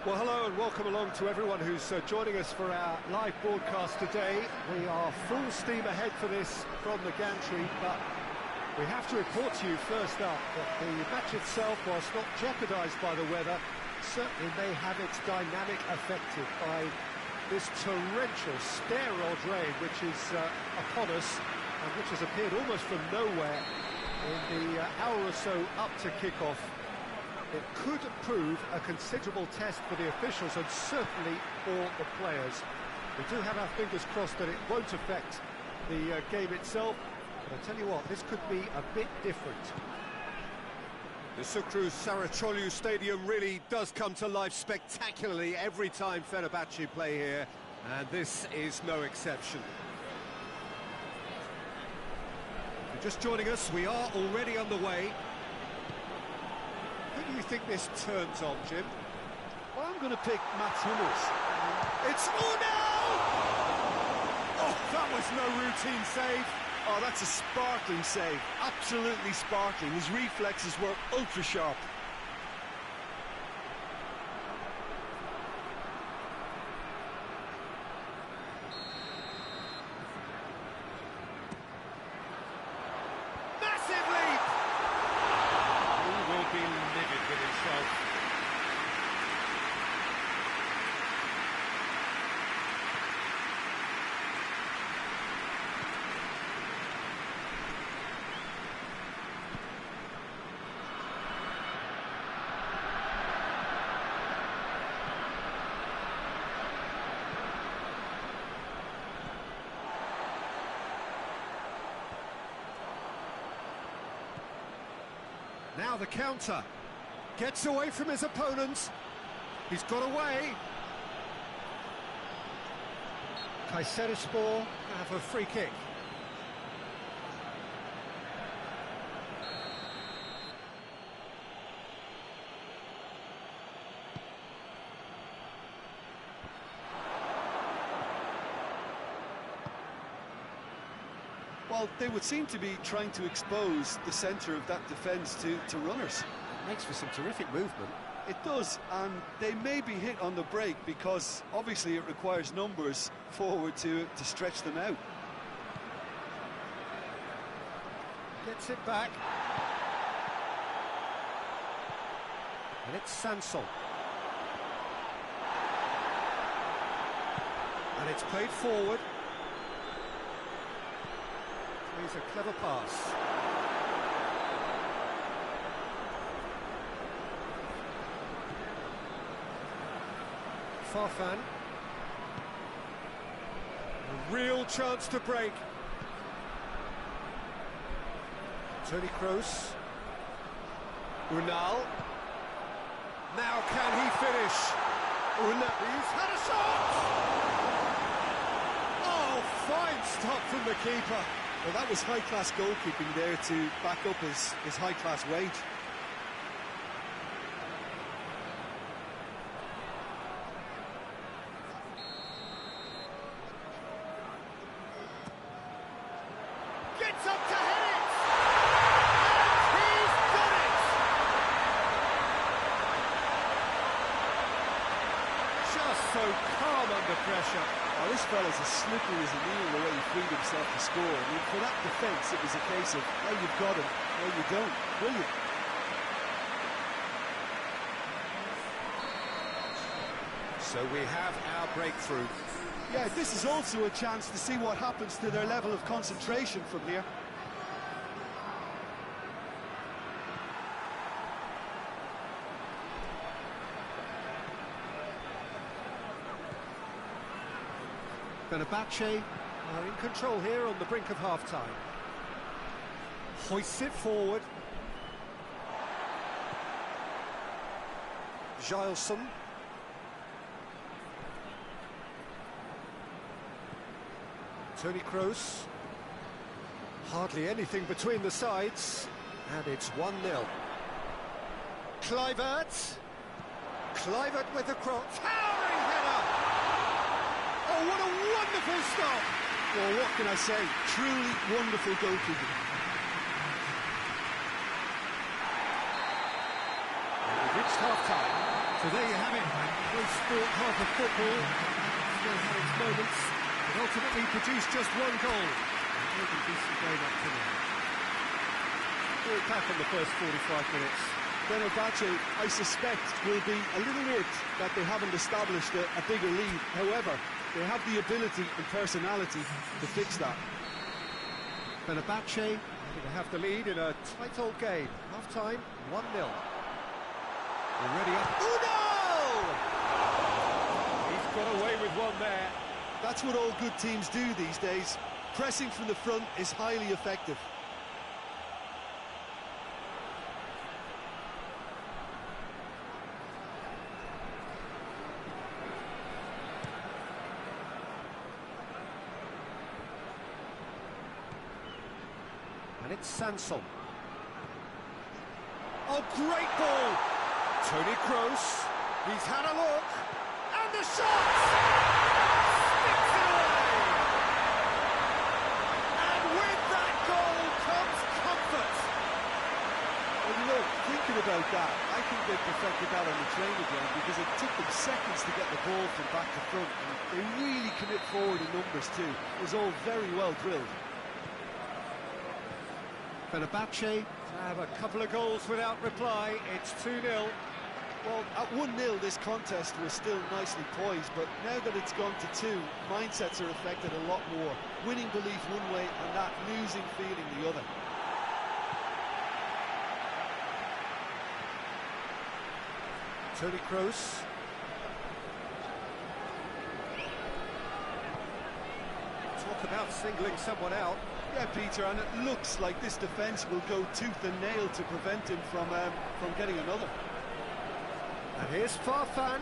Well, hello and welcome along to everyone who's joining us for our live broadcast today. We are full steam ahead for this from the gantry, but we have to report to you first up that the match itself, whilst not jeopardised by the weather, certainly may have its dynamic affected by this torrential stare-rod rain which is upon us and which has appeared almost from nowhere in the hour or so up to kick-off. It could prove a considerable test for the officials and certainly for the players. We do have our fingers crossed that it won't affect the game itself, but I tell you what, this could be a bit different. The Sucru Saracoğlu Stadium really does come to life spectacularly every time Fenerbahçe play here, and this is no exception. If you're just joining us, we are already on the way. Who do you think this turns on, Jim? Well, I'm going to pick Mats Hummels. It's Unal! Oh, that was no routine save. Oh, that's a sparkling save. Absolutely sparkling. His reflexes were ultra sharp. Massive leap! He will be livid with himself. Now the counter. Gets away from his opponents. He's got away. Kayserispor have a free kick. Well, they would seem to be trying to expose the centre of that defence to runners. Makes for some terrific movement. It does, and they may be hit on the break because obviously it requires numbers forward to stretch them out. Gets it back. And it's Sanson. And it's played forward. He's a clever pass. Farfan. A real chance to break. Toni Kroos. Unal. Now can he finish? Unal, he's had a shot! Oh, fine stop from the keeper. Well, that was high-class goalkeeping there to back up his high-class wage. Gets up to hit it! And he's done it! Just so calm under pressure. Oh, this fella's as slippery as a needle the way he freed himself to score. I mean, for that defence, it was a case of, oh, you've got him, no, you don't. Brilliant. So we have our breakthrough. Yeah, this is also a chance to see what happens to their level of concentration from here. Fenerbahçe are in control here on the brink of half-time. Hoists it forward. Gileson. Toni Kroos. Hardly anything between the sides. And it's 1-0. Kluivert. Kluivert with the cross. Towering header! Oh, what a wonderful stop! Well, what can I say? Truly wonderful goalkeeping. We've reached half-time. So there you have it. Both sport, half of football. Still had its moments, but ultimately produced just one goal. A really decent game up to now. We'll back on the first 45 minutes. Fenerbahçe, I suspect, will be a little irked that they haven't established a bigger lead. However, they have the ability and personality to fix that. Fenerbahçe going to have the lead in a tight old game. Half-time, 1-0. Already up. Uno! He's got away with one there. That's what all good teams do these days. Pressing from the front is highly effective. And it's Sanson. Oh, great ball! Toni Kroos, he's had a look, and the shot! Sticks it away! And with that goal comes comfort! And you know, thinking about that, I think they perfected that on the training ground because it took them seconds to get the ball from back to front. And they really commit forward in numbers too. It was all very well drilled. Fenerbahçe have a couple of goals without reply. It's 2-0. Well, at 1-0 this contest was still nicely poised, but now that it's gone to 2, mindsets are affected a lot more. Winning belief one way and that losing feeling the other. Toni Kroos. Talk about singling someone out. Yeah, Peter, and it looks like this defence will go tooth and nail to prevent him from getting another. And here's Farfan.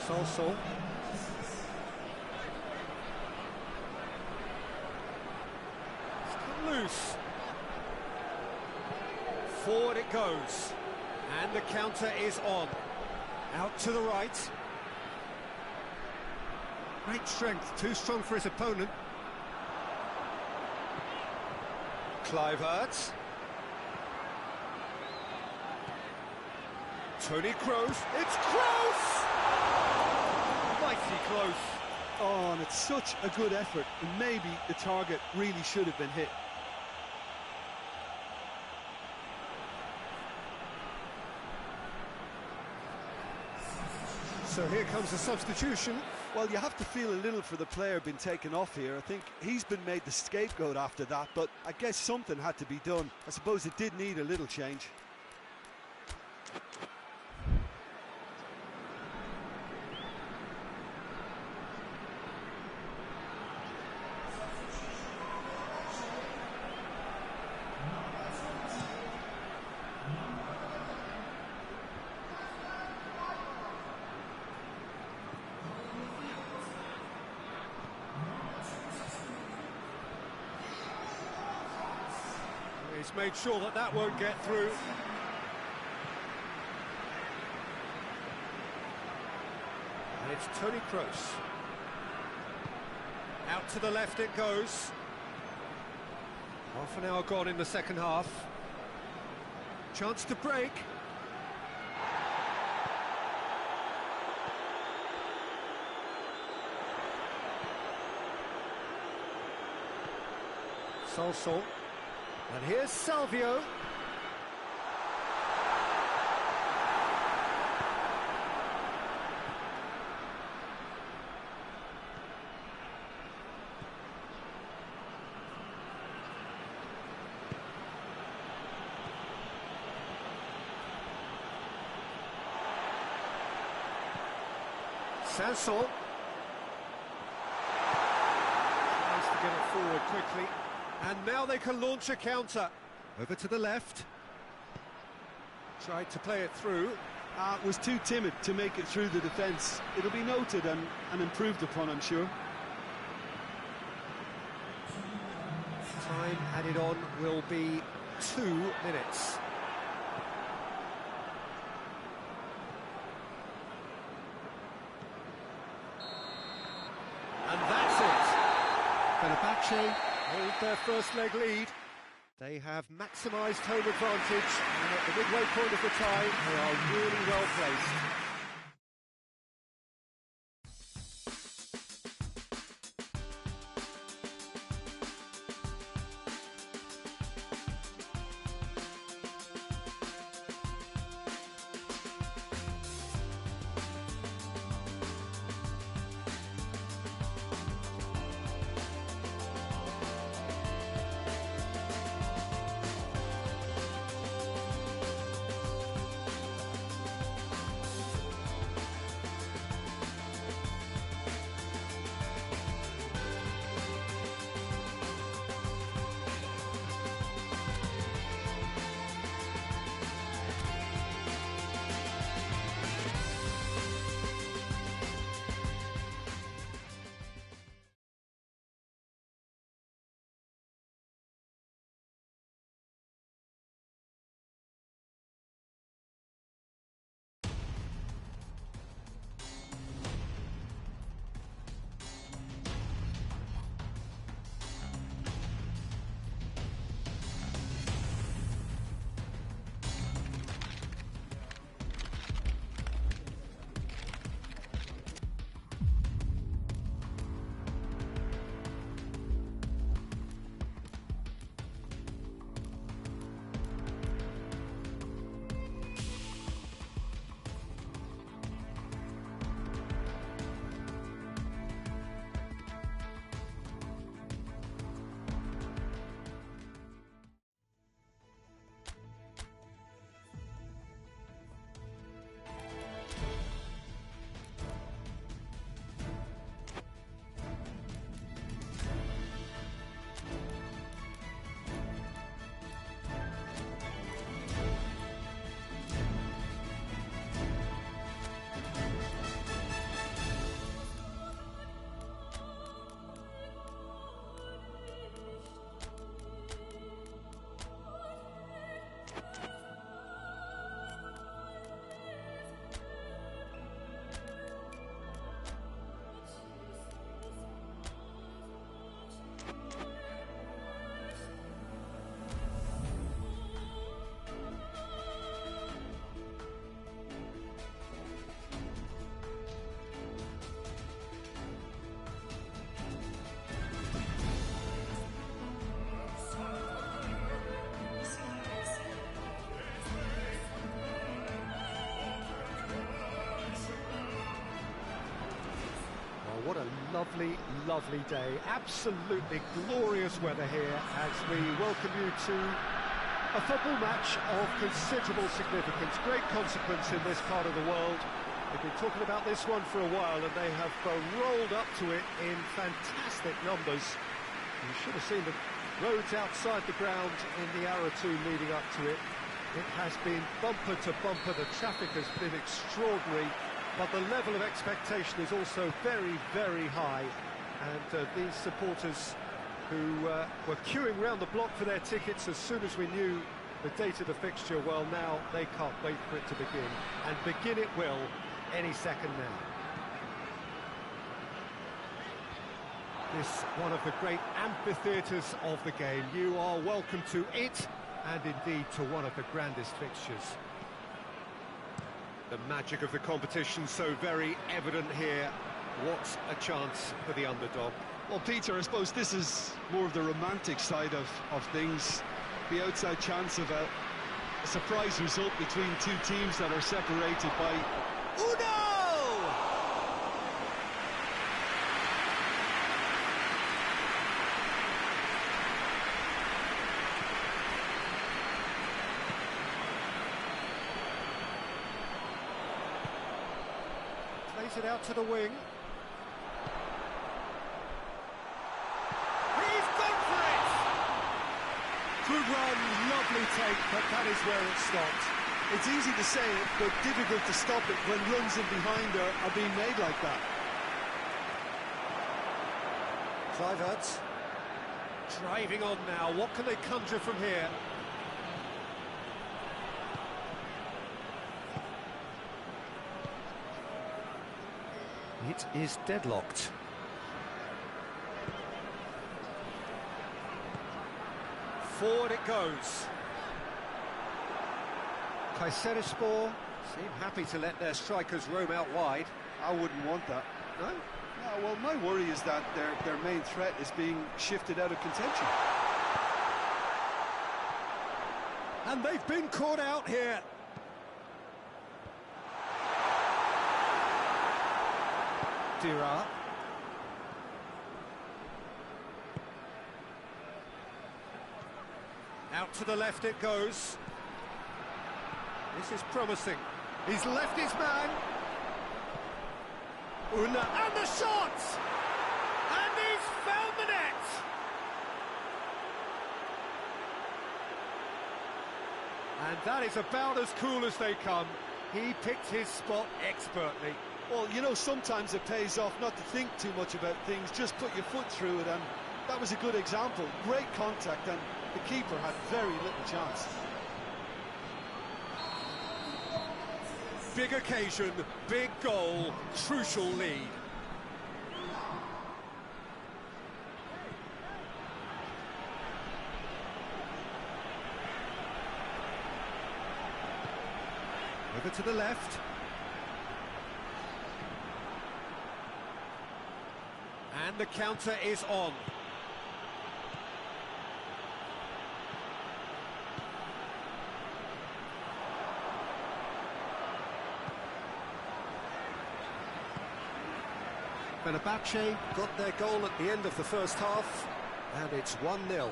Solso. It's come loose. Forward it goes. And the counter is on. Out to the right. Great strength, too strong for his opponent. Kluivert. Toni Kroos. It's Kroos! Mighty close. Oh, and it's such a good effort, and maybe the target really should have been hit. So here comes the substitution. Well, you have to feel a little for the player being taken off here. I think he's been made the scapegoat after that, but I guess something had to be done. I suppose it did need a little change. He's made sure that that won't get through. And it's Toni Kroos. Out to the left it goes. Half an hour gone in the second half. Chance to break. Solso. And here's Salvio. Sanson. Nice to get it forward quickly. And now they can launch a counter. Over to the left. Tried to play it through. Was too timid to make it through the defence. It'll be noted and improved upon, I'm sure. Time added on will be 2 minutes. And that's it. Fenerbahçe hold their first leg lead. They have maximised home advantage, and at the midway point of the tie, they are really well placed. What a lovely, lovely day. Absolutely glorious weather here as we welcome you to a football match of considerable significance, great consequence in this part of the world. They've been talking about this one for a while and they have rolled up to it in fantastic numbers. You should have seen the roads outside the ground in the hour or two leading up to it. It has been bumper to bumper, the traffic has been extraordinary. But the level of expectation is also very, very high. And these supporters who were queuing round the block for their tickets as soon as we knew the date of the fixture, well, now they can't wait for it to begin. And begin it will any second now. This one of the great amphitheatres of the game. You are welcome to it, and indeed to one of the grandest fixtures. The magic of the competition so very evident here. What a chance for the underdog. Well, Peter, I suppose this is more of the romantic side of things. The outside chance of a surprise result between two teams that are separated by... Uno! Plays it out to the wing. He's gone for it! Good run, lovely take, but that is where it stopped. It's easy to say it, but difficult to stop it when runs in behind are being made like that. Kluivert driving on now. What can they conjure from here? It is deadlocked. Forward it goes. Kayserispor seem happy to let their strikers roam out wide. I wouldn't want that. No? No, well, my worry is that their main threat is being shifted out of contention. And they've been caught out here. Dira. Out to the left it goes. This is promising. He's left his man. Una. And the shot! And he's found the net! And that is about as cool as they come. He picked his spot expertly. Well, you know, sometimes it pays off not to think too much about things, just put your foot through it, and that was a good example. Great contact, and the keeper had very little chance. Big occasion, big goal, crucial lead. Over to the left. And the counter is on. Fenerbahçe got their goal at the end of the first half, and it's 1-0.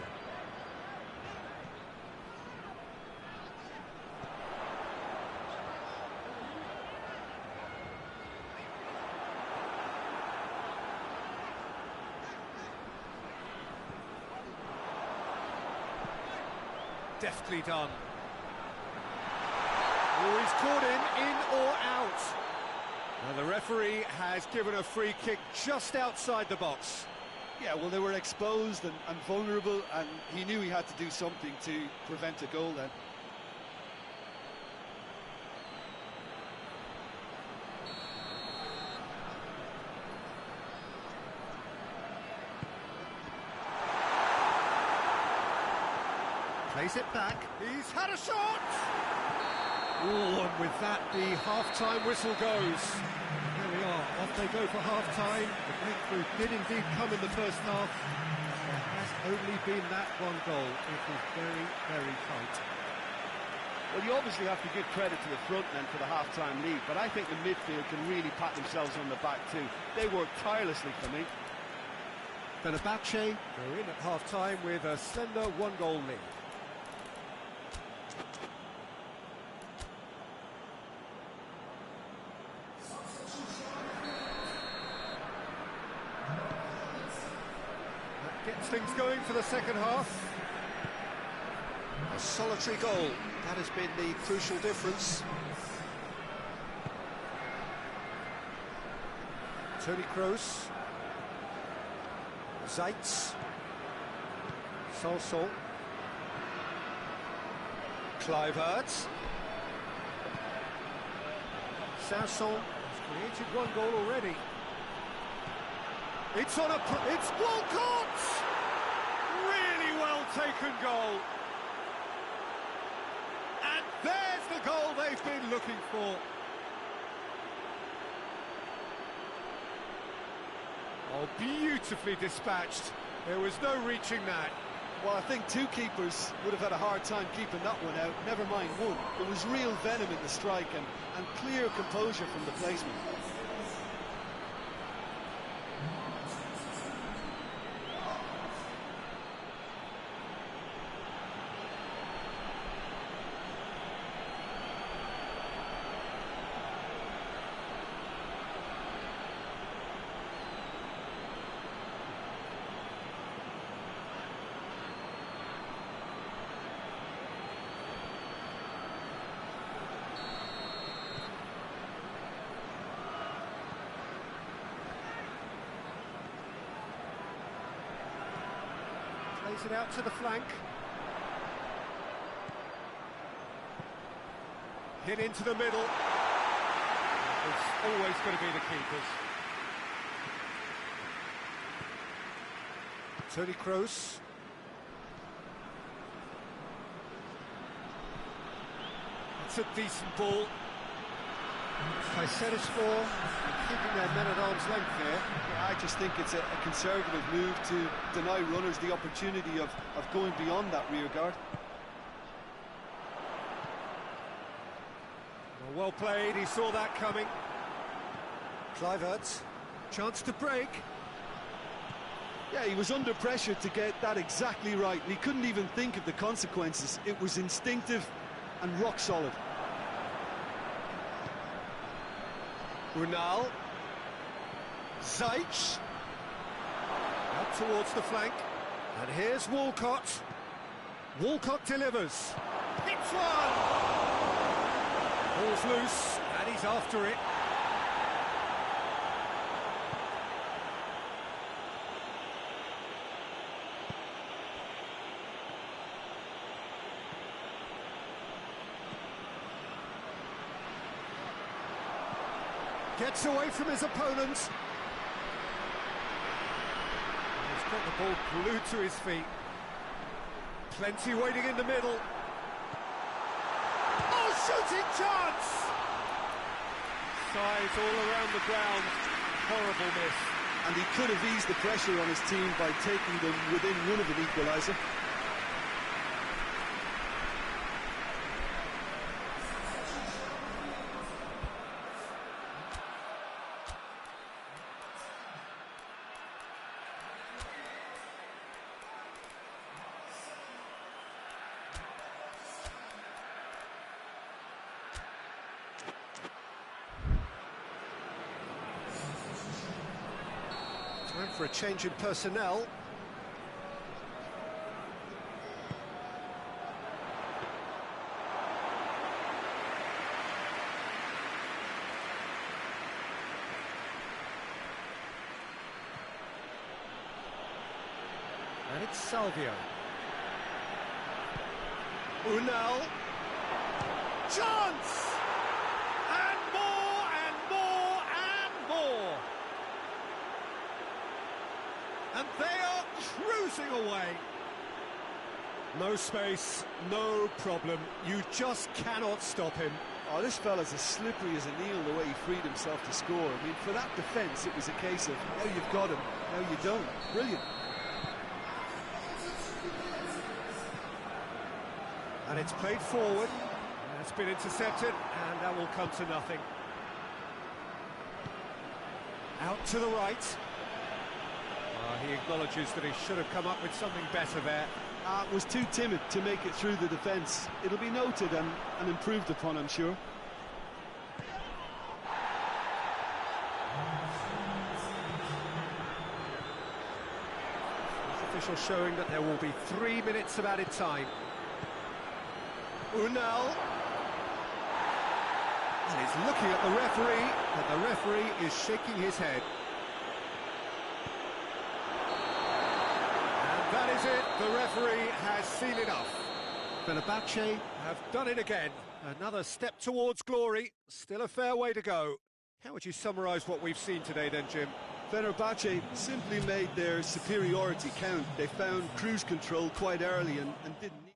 Deftly done. Oh, he's caught in or out. Now the referee has given a free kick just outside the box. Yeah, well, they were exposed and vulnerable, and he knew he had to do something to prevent a goal then. Plays it back. He's had a shot! Oh, and with that, the half-time whistle goes. Here we are, off they go for half-time. The breakthrough did indeed come in the first half. There has only been that one goal. It was very, very tight. Well, you obviously have to give credit to the front men for the half-time lead, but I think the midfield can really pat themselves on the back too. They worked tirelessly for me. Fenerbahçe go in at half-time with a slender one-goal lead. Gets things going for the second half. A solitary goal, that has been the crucial difference. Toni Kroos. Zeitz. Sanson. Kluivert. Sanson has created one goal already. It's on it's Walcott! Really well taken goal. And there's the goal they've been looking for. Oh, beautifully dispatched. There was no reaching that. Well, I think two keepers would have had a hard time keeping that one out, never mind one. There was real venom in the strike and clear composure from the placement. Plays it out to the flank. Hit into the middle. It's always going to be the keepers. Toni Kroos. that's a decent ball. Kayserispor keeping their men at arm's length here. I just think it's a conservative move to deny runners the opportunity of going beyond that rear guard. Well played, he saw that coming. Kluivert, chance to break. Yeah, he was under pressure to get that exactly right, and he couldn't even think of the consequences. It was instinctive and rock solid. Unal. Zajc. Out towards the flank. And here's Walcott. Walcott delivers. Hits one! Ball's loose, and he's after it. Gets away from his opponent. He's got the ball glued to his feet. Plenty waiting in the middle. Oh, shooting chance! Size all around the ground. Horrible miss. And he could have eased the pressure on his team by taking them within one of an equaliser. Time for a change in personnel. And it's Salvio. Unal. Chance! And more, and more, and more! And they are cruising away. No space, no problem. You just cannot stop him. Oh, this fella's as slippery as an eel the way he freed himself to score. I mean, for that defence, it was a case of now you've got him, now you don't. Brilliant. And it's played forward. And it's been intercepted, and that will come to nothing. Out to the right. He acknowledges that he should have come up with something better there. Was too timid to make it through the defence. It'll be noted and improved upon, I'm sure. Official showing that there will be 3 minutes of added time. Unal. And he's looking at the referee, but the referee is shaking his head. That is it, the referee has seen enough. Fenerbahçe have done it again. Another step towards glory, still a fair way to go. How would you summarise what we've seen today then, Jim? Fenerbahçe simply made their superiority count. They found cruise control quite early and didn't need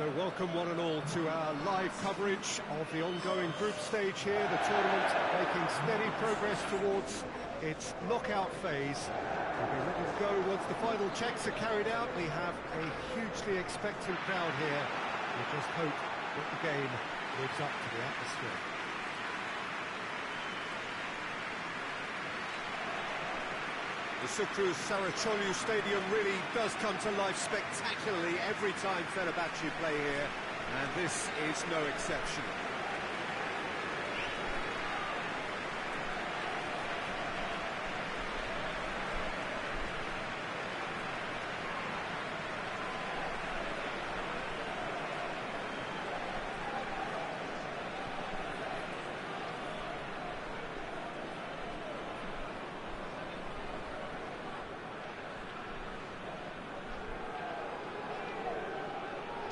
So welcome one and all to our live coverage of the ongoing group stage here, the tournament making steady progress towards its knockout phase. We'll be ready to go once the final checks are carried out. We have a hugely expectant crowd here. We just hope that the game lives up to the atmosphere. The Sucru Saracoğlu Stadium really does come to life spectacularly every time Fenerbahçe play here, and this is no exception.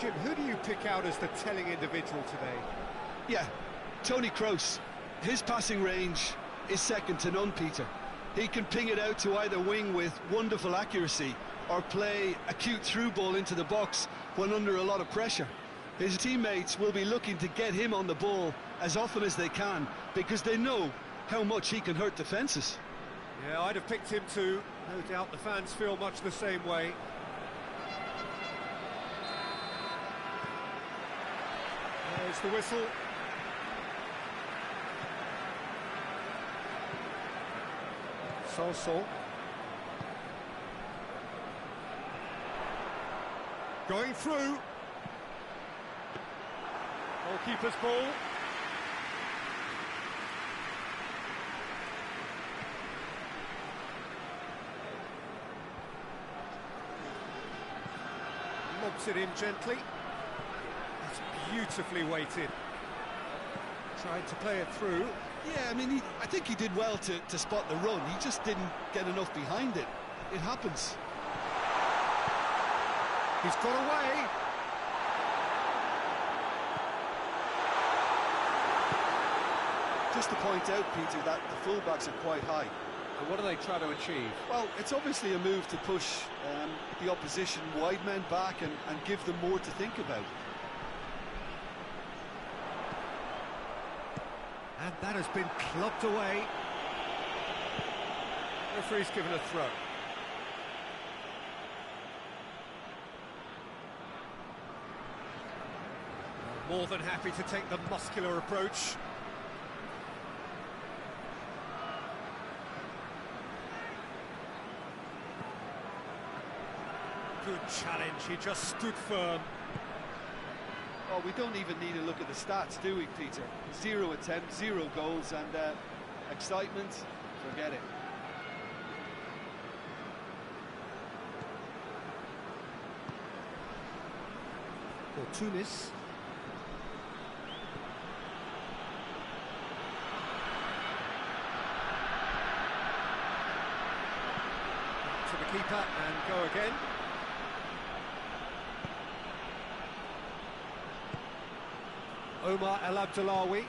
Jim, who do you pick out as the telling individual today? Yeah, Toni Kroos. His passing range is second to none, Peter. He can ping it out to either wing with wonderful accuracy or play a cute through ball into the box when under a lot of pressure. His teammates will be looking to get him on the ball as often as they can because they know how much he can hurt defences. Yeah, I'd have picked him too. No doubt the fans feel much the same way. There's the whistle. So. Going through. Goalkeeper's ball. Lobs it in gently. Beautifully weighted. Tried to play it through. Yeah, I mean, I think he did well to spot the run. He just didn't get enough behind it. It happens. He's got away. Just to point out, Peter, that the fullbacks are quite high. And what do they try to achieve? Well, it's obviously a move to push the opposition wide men back and give them more to think about. And that has been clubbed away. Referee's given a throw. More than happy to take the muscular approach. Good challenge, he just stood firm. Oh, we don't even need to look at the stats, do we, Peter? 0 attempts, 0 goals, and excitement, forget it. For Tunis. To the keeper and go again. Omar El Abdullawi.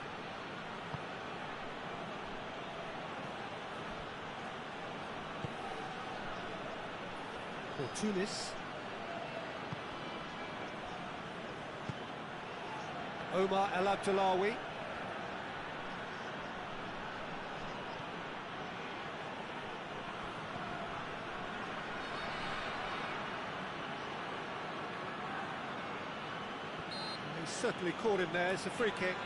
For Tunis. Omar El Abdullawi. Certainly caught him there. It's a free kick.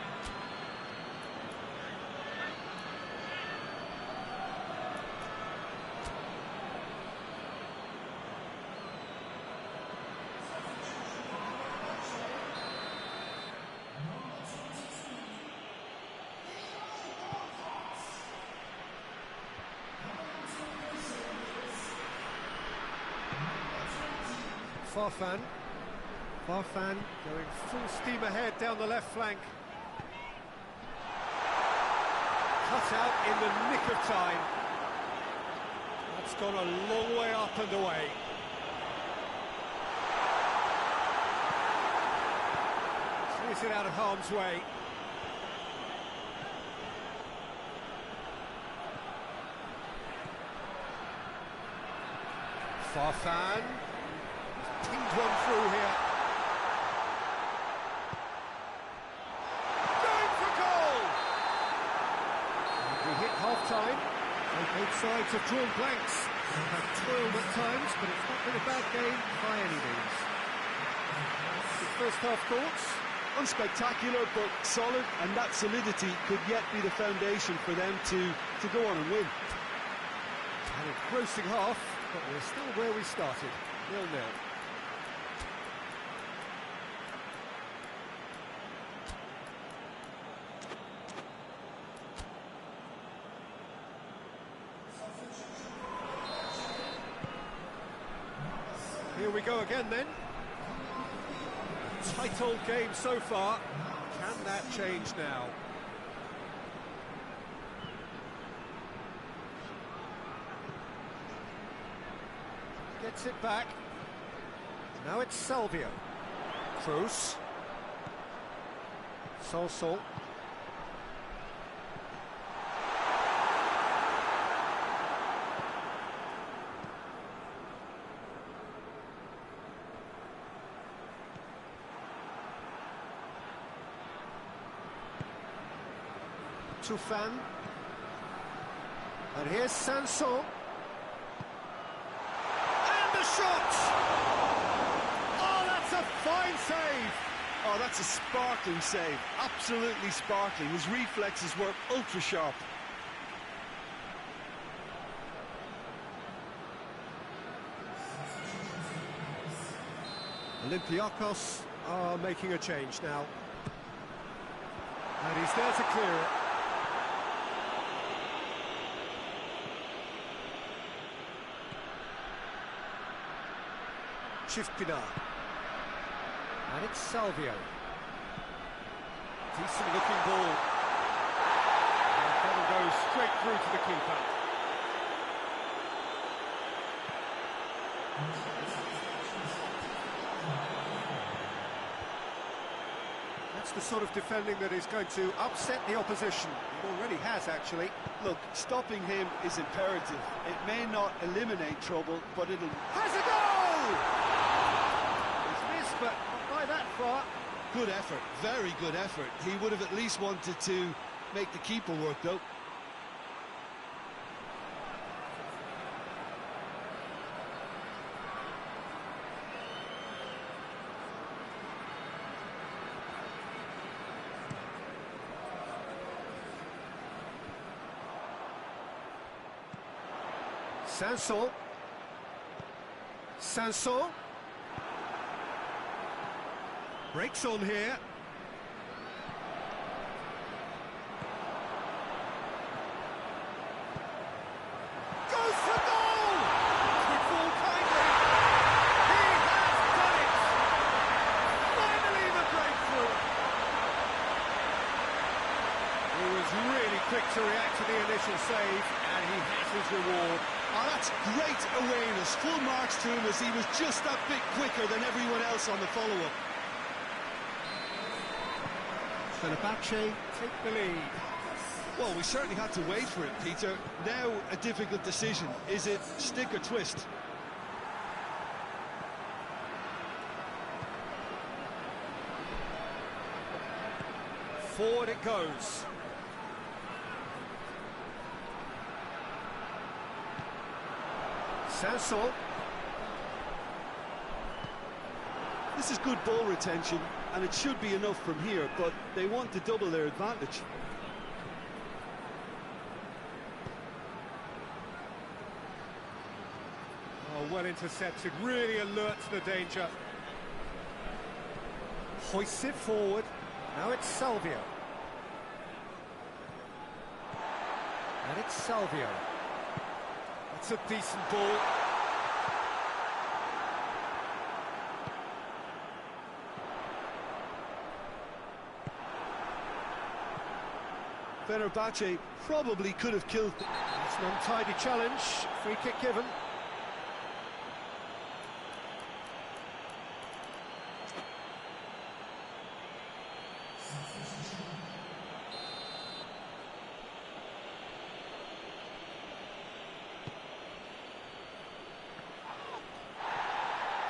Farfan going full steam ahead down the left flank. Cut out in the nick of time. That's gone a long way up and away. Clears it out of harm's way. Farfan. Pinged one through here. crowds have drawn blanks. They've had toiled at times, but it's not been a bad game by any means. The first half thoughts? Unspectacular, but solid, and that solidity could yet be the foundation for them to go on and win. An engrossing half, but we're still where we started, 0-0. Here we go again then. Tight old game so far. Can that change now? Gets it back. Now it's Salvio. Cruz. Sanson. Tufan. And here's Sanson. And the shot! Oh, that's a fine save! Oh, that's a sparkling save. Absolutely sparkling. His reflexes were ultra sharp. Olympiacos are making a change now. And he's there to clear it. Pinar. And it's Salvio. Decent looking ball. And that'll go straight through to the keeper. That's the sort of defending that is going to upset the opposition. It already has, actually. Look, stopping him is imperative. It may not eliminate trouble, but it'll... Has a goal! But not by that far. Good effort, very good effort. He would have at least wanted to make the keeper work, though. Sanson. Sanson. Breaks on here. Goes for goal! Good ball kindly. He has done it! Finally the breakthrough. He was really quick to react to the initial save, and he has his reward. Oh, that's great awareness. Full marks to him as he was just that bit quicker than everyone else on the follow-up. Fenerbahçe take the lead. Well, we certainly had to wait for it, Peter. Now a difficult decision. Is it stick or twist? Forward it goes. Sanson. This is good ball retention, and it should be enough from here, but they want to double their advantage. Oh, well intercepted, really alert to the danger. Hoists it forward. Now it's Salvio. And it's Salvio. That's a decent ball. Fenerbahçe probably could have killed it. It's an untidy challenge. Free kick given.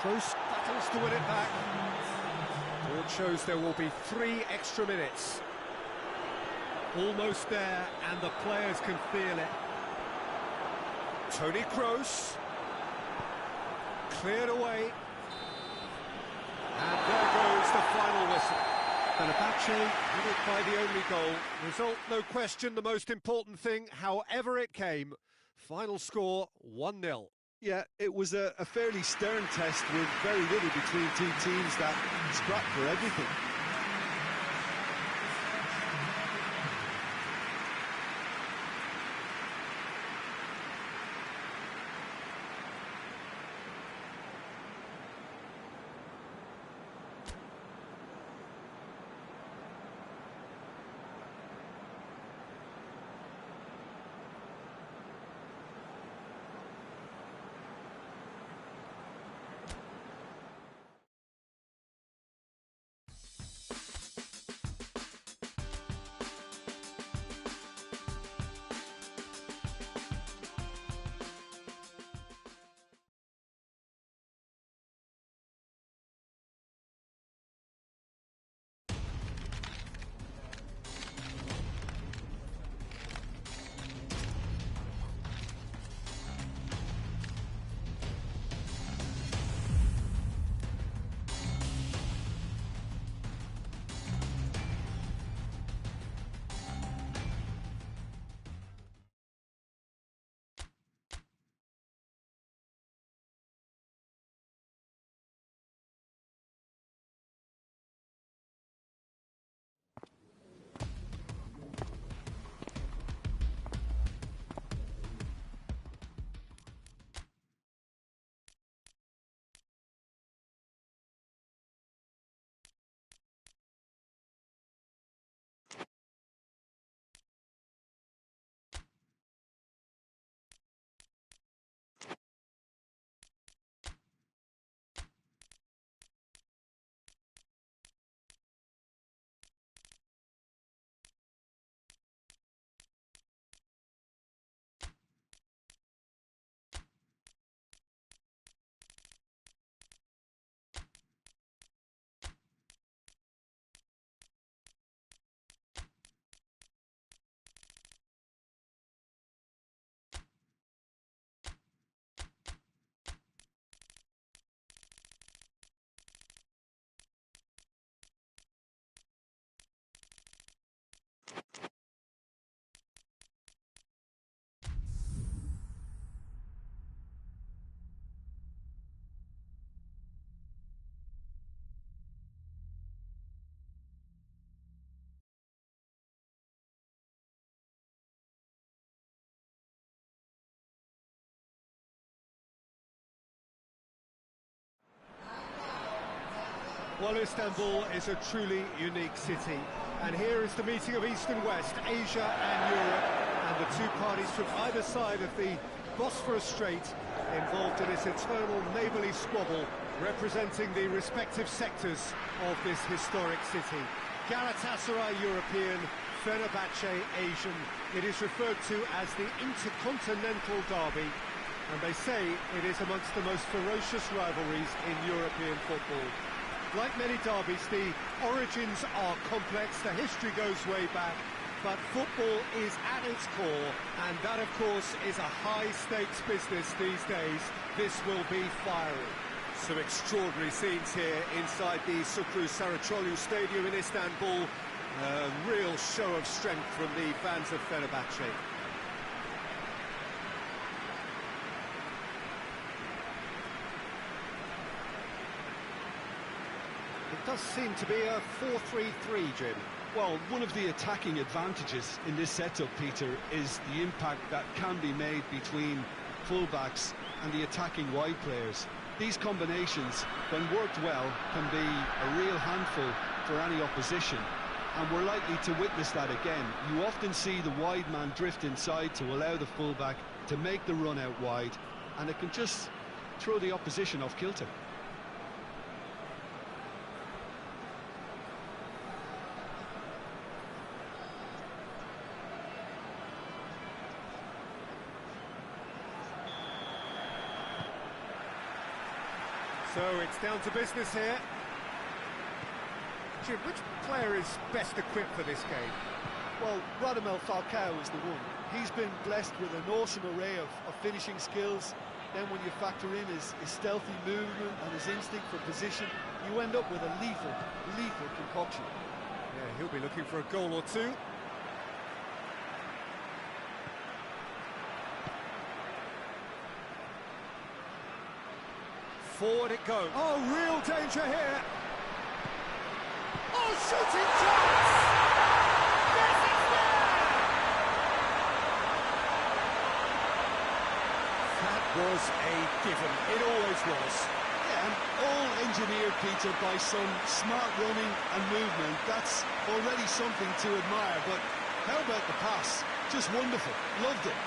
Close battles to win it back. Board shows there will be 3 extra minutes. Almost there, and the players can feel it. Toni Kroos. Cleared away. And there goes the final whistle. Fenerbahçe win it by the only goal. Result, no question, the most important thing, however it came. Final score, 1-0. Yeah, it was a fairly stern test with very little between two teams that scrapped for everything. Well, Istanbul is a truly unique city, and here is the meeting of East and West, Asia and Europe, and the two parties from either side of the Bosphorus Strait involved in this eternal neighbourly squabble, representing the respective sectors of this historic city. Galatasaray European, Fenerbahçe Asian. It is referred to as the Intercontinental Derby, and they say it is amongst the most ferocious rivalries in European football. Like many derbies, the origins are complex, the history goes way back, but football is at its core, and that, of course, is a high-stakes business these days. This will be fiery. Some extraordinary scenes here inside the Sukru Saracoğlu Stadium in Istanbul. A real show of strength from the fans of Fenerbahçe. It does seem to be a 4-3-3, Jim. Well, one of the attacking advantages in this setup, Peter, is the impact that can be made between fullbacks and the attacking wide players. These combinations, when worked well, can be a real handful for any opposition, and we're likely to witness that again. You often see the wide man drift inside to allow the fullback to make the run out wide, and it can just throw the opposition off kilter. So it's down to business here. Jim, which player is best equipped for this game? Well, Radamel Falcao is the one. He's been blessed with an awesome array of finishing skills. Then when you factor in his stealthy movement and his instinct for position, you end up with a lethal concoction. Yeah, he'll be looking for a goal or two. Forward it goes. Oh, real danger here. Oh, shooting chance! Yes, it's there! That was a given. It always was. Yeah, and all engineered, Peter, by some smart running and movement. That's already something to admire, but how about the pass? Just wonderful. Loved it.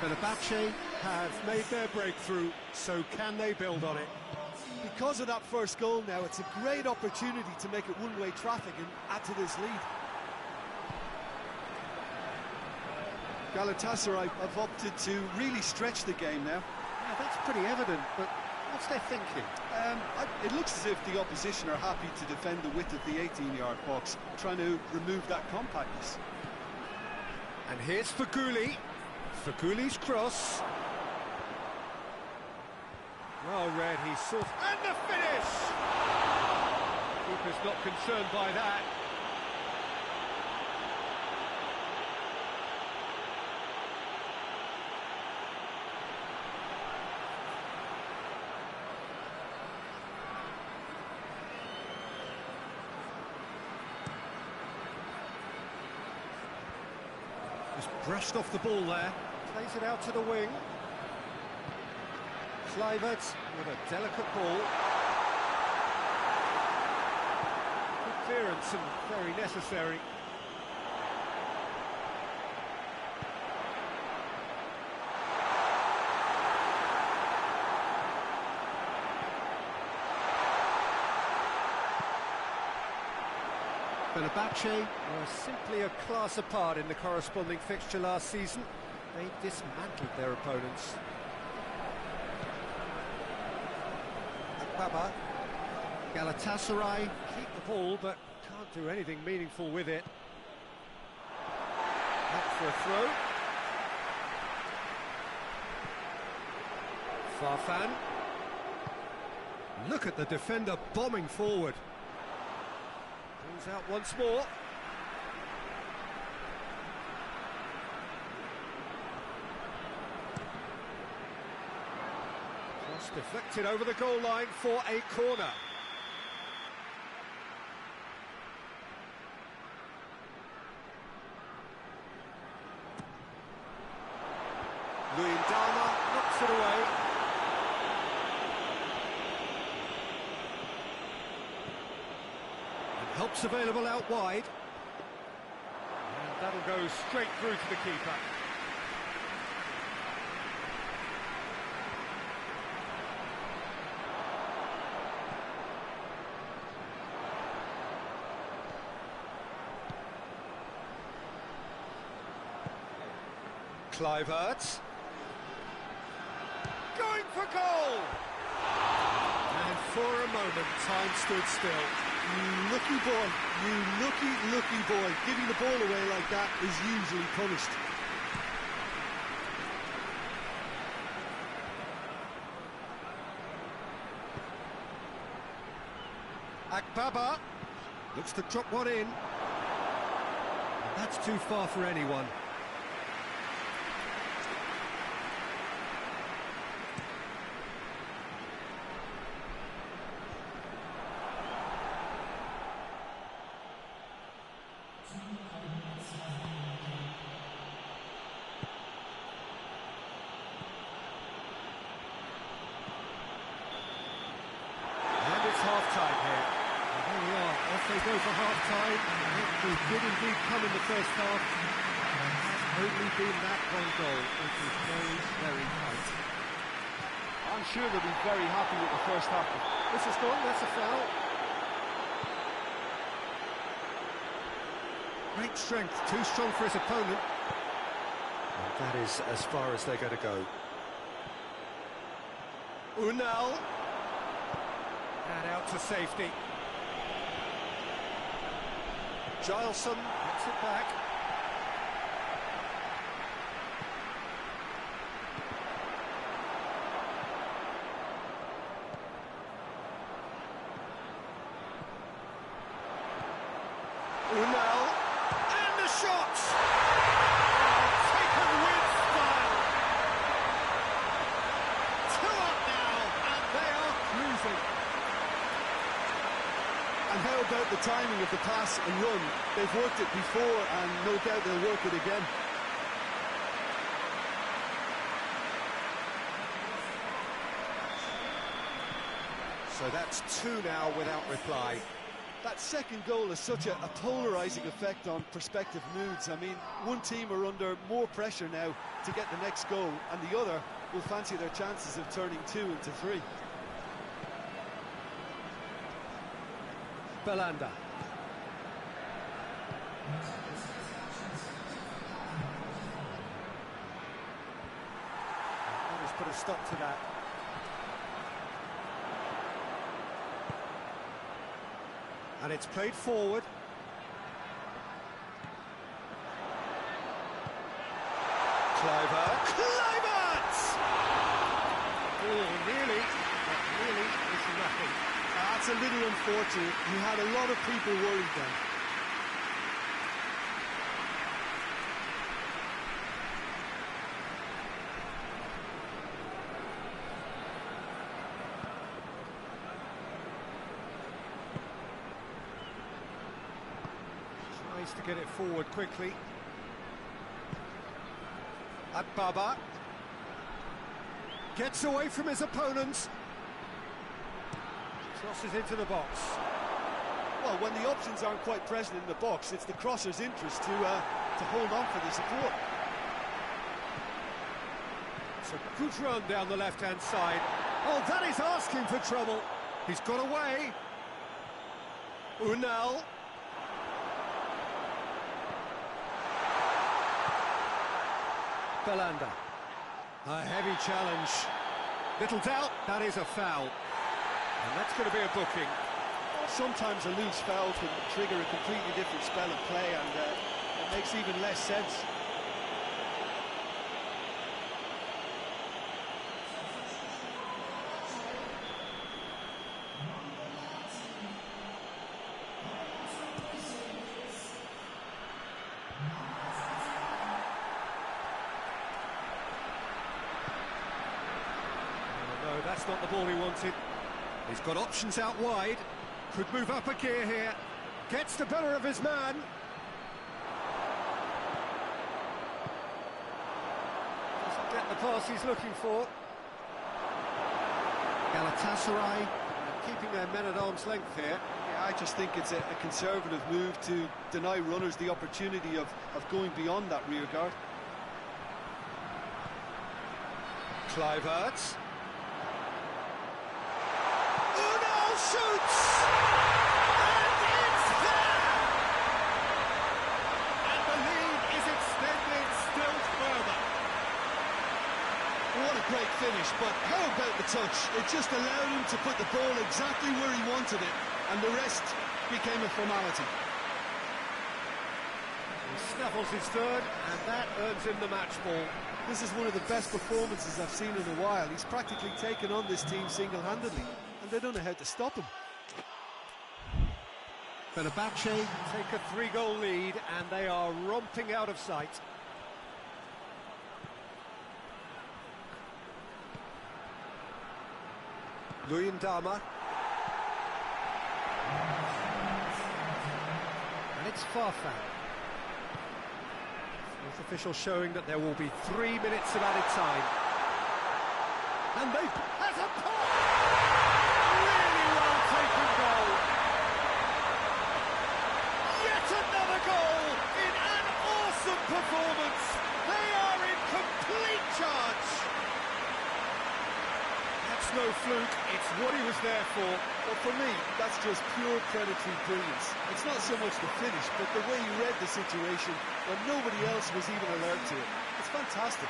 Fenerbahçe have made their breakthrough, so can they build on it? Because of that first goal now, it's a great opportunity to make it one-way traffic and add to this lead. Galatasaray have opted to really stretch the game now. Yeah, that's pretty evident, but what's their thinking? It looks as if the opposition are happy to defend the width of the 18-yard box, trying to remove that compactness. And here's Feghouli. Fegouli's cross. Well read, he saw... And the finish! Keeper's not concerned by that. Just brushed off the ball there. Plays it out to the wing. Kluivert with a delicate ball. Good clearance and very necessary. Fenerbahçe were simply a class apart in the corresponding fixture last season. They dismantled their opponents. Baba. Galatasaray keep the ball but can't do anything meaningful with it. Up for a throw. Farfan. Look at the defender bombing forward. Pulls out once more. Cross deflected over the goal line for a corner. Luyendama knocks it away. And help's available out wide. And that'll go straight through to the keeper. Kluivert. Going for goal! And for a moment, time stood still. You lucky boy, you lucky boy. Giving the ball away like that is usually punished. Akbaba looks to drop one in. That's too far for anyone. Half-time here. And there we are, off they go for half-time. We did indeed come in the first half. It has only been that one goal, which is very, very tight. I'm sure they'll be very happy with the first half. This is gone, that's a foul. Great strength, too strong for his opponent. And that is as far as they're going to go. Unal. And out to safety. Gileson gets it back. Unal, and the shot! Oh, taken with style. 2 up now, and they are cruising. And how about the timing of the pass and run? They've worked it before, and no doubt they'll work it again. So that's 2 now without reply. That second goal has such a polarising effect on prospective moods. I mean, one team are under more pressure now to get the next goal, and the other will fancy their chances of turning 2 into 3. Belanda. Let's put a stop to that. And it's played forward. Kluivert. Oh, nearly, but really, it's nothing. That's a little unfortunate. You had a lot of people worried then. Tries to get it forward quickly. Baba gets away from his opponents. Crosses into the box. Well, when the options aren't quite present in the box, it's the crosser's interest to hold on for the support. It's a good run down the left-hand side. Oh, that is asking for trouble. He's got away. Unal. Belanda. A heavy challenge. Little doubt, that is a foul. And that's going to be a booking. Sometimes a loose foul can trigger a completely different spell of play, and it makes even less sense. No, that's not the ball he wanted. He's got options out wide. Could move up a gear here. Gets the better of his man. Doesn't get the pass he's looking for. Galatasaray keeping their men at arm's length here. Yeah, I just think it's a conservative move to deny runners the opportunity of going beyond that rear guard. Kluivert. Shoots! And it's there! And the lead is extended still further. What a great finish, but how about the touch? It just allowed him to put the ball exactly where he wanted it, and the rest became a formality. He snaffles his third, and that earns him the match ball. This is one of the best performances I've seen in a while. He's practically taken on this team single-handedly, and they don't know how to stop him. Fenerbahçe take a 3-goal lead, and they are romping out of sight. Luyendama. And it's Farfan. Fourth official showing that there will be 3 minutes of added time. And they has a pop! Really well taken goal. Yet another goal in an awesome performance. They are in complete charge. That's no fluke, it's what he was there for. Well, for me, that's just pure predatory brilliance. It's not so much the finish, but the way he read the situation when nobody else was even alert to it. It's fantastic.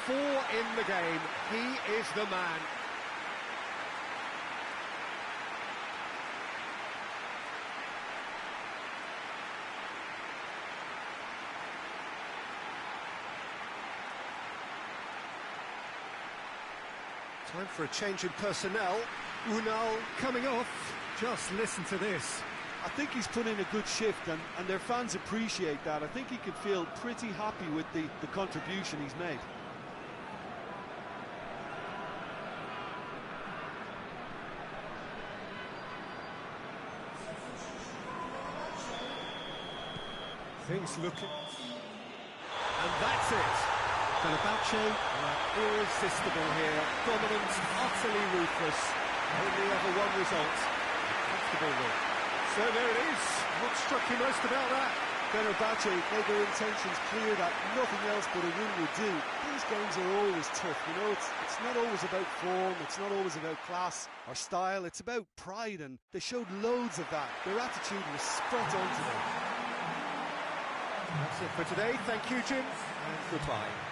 4 in the game, he is the man. Time for a change in personnel. Unal coming off. Just listen to this. I think he's put in a good shift, and their fans appreciate that. I think he can feel pretty happy with the contribution he's made. Things looking... And that's it. Fenerbahçe are irresistible here. Dominant, utterly ruthless. Only ever one result. Comfortable win. So there it is. What struck you most about that? Fenerbahçe made their intentions clear that nothing else but a win would do. These games are always tough, you know, it's not always about form, it's not always about class or style, it's about pride, and they showed loads of that. Their attitude was spot on today. That's it for today. Thank you, Jim, and goodbye.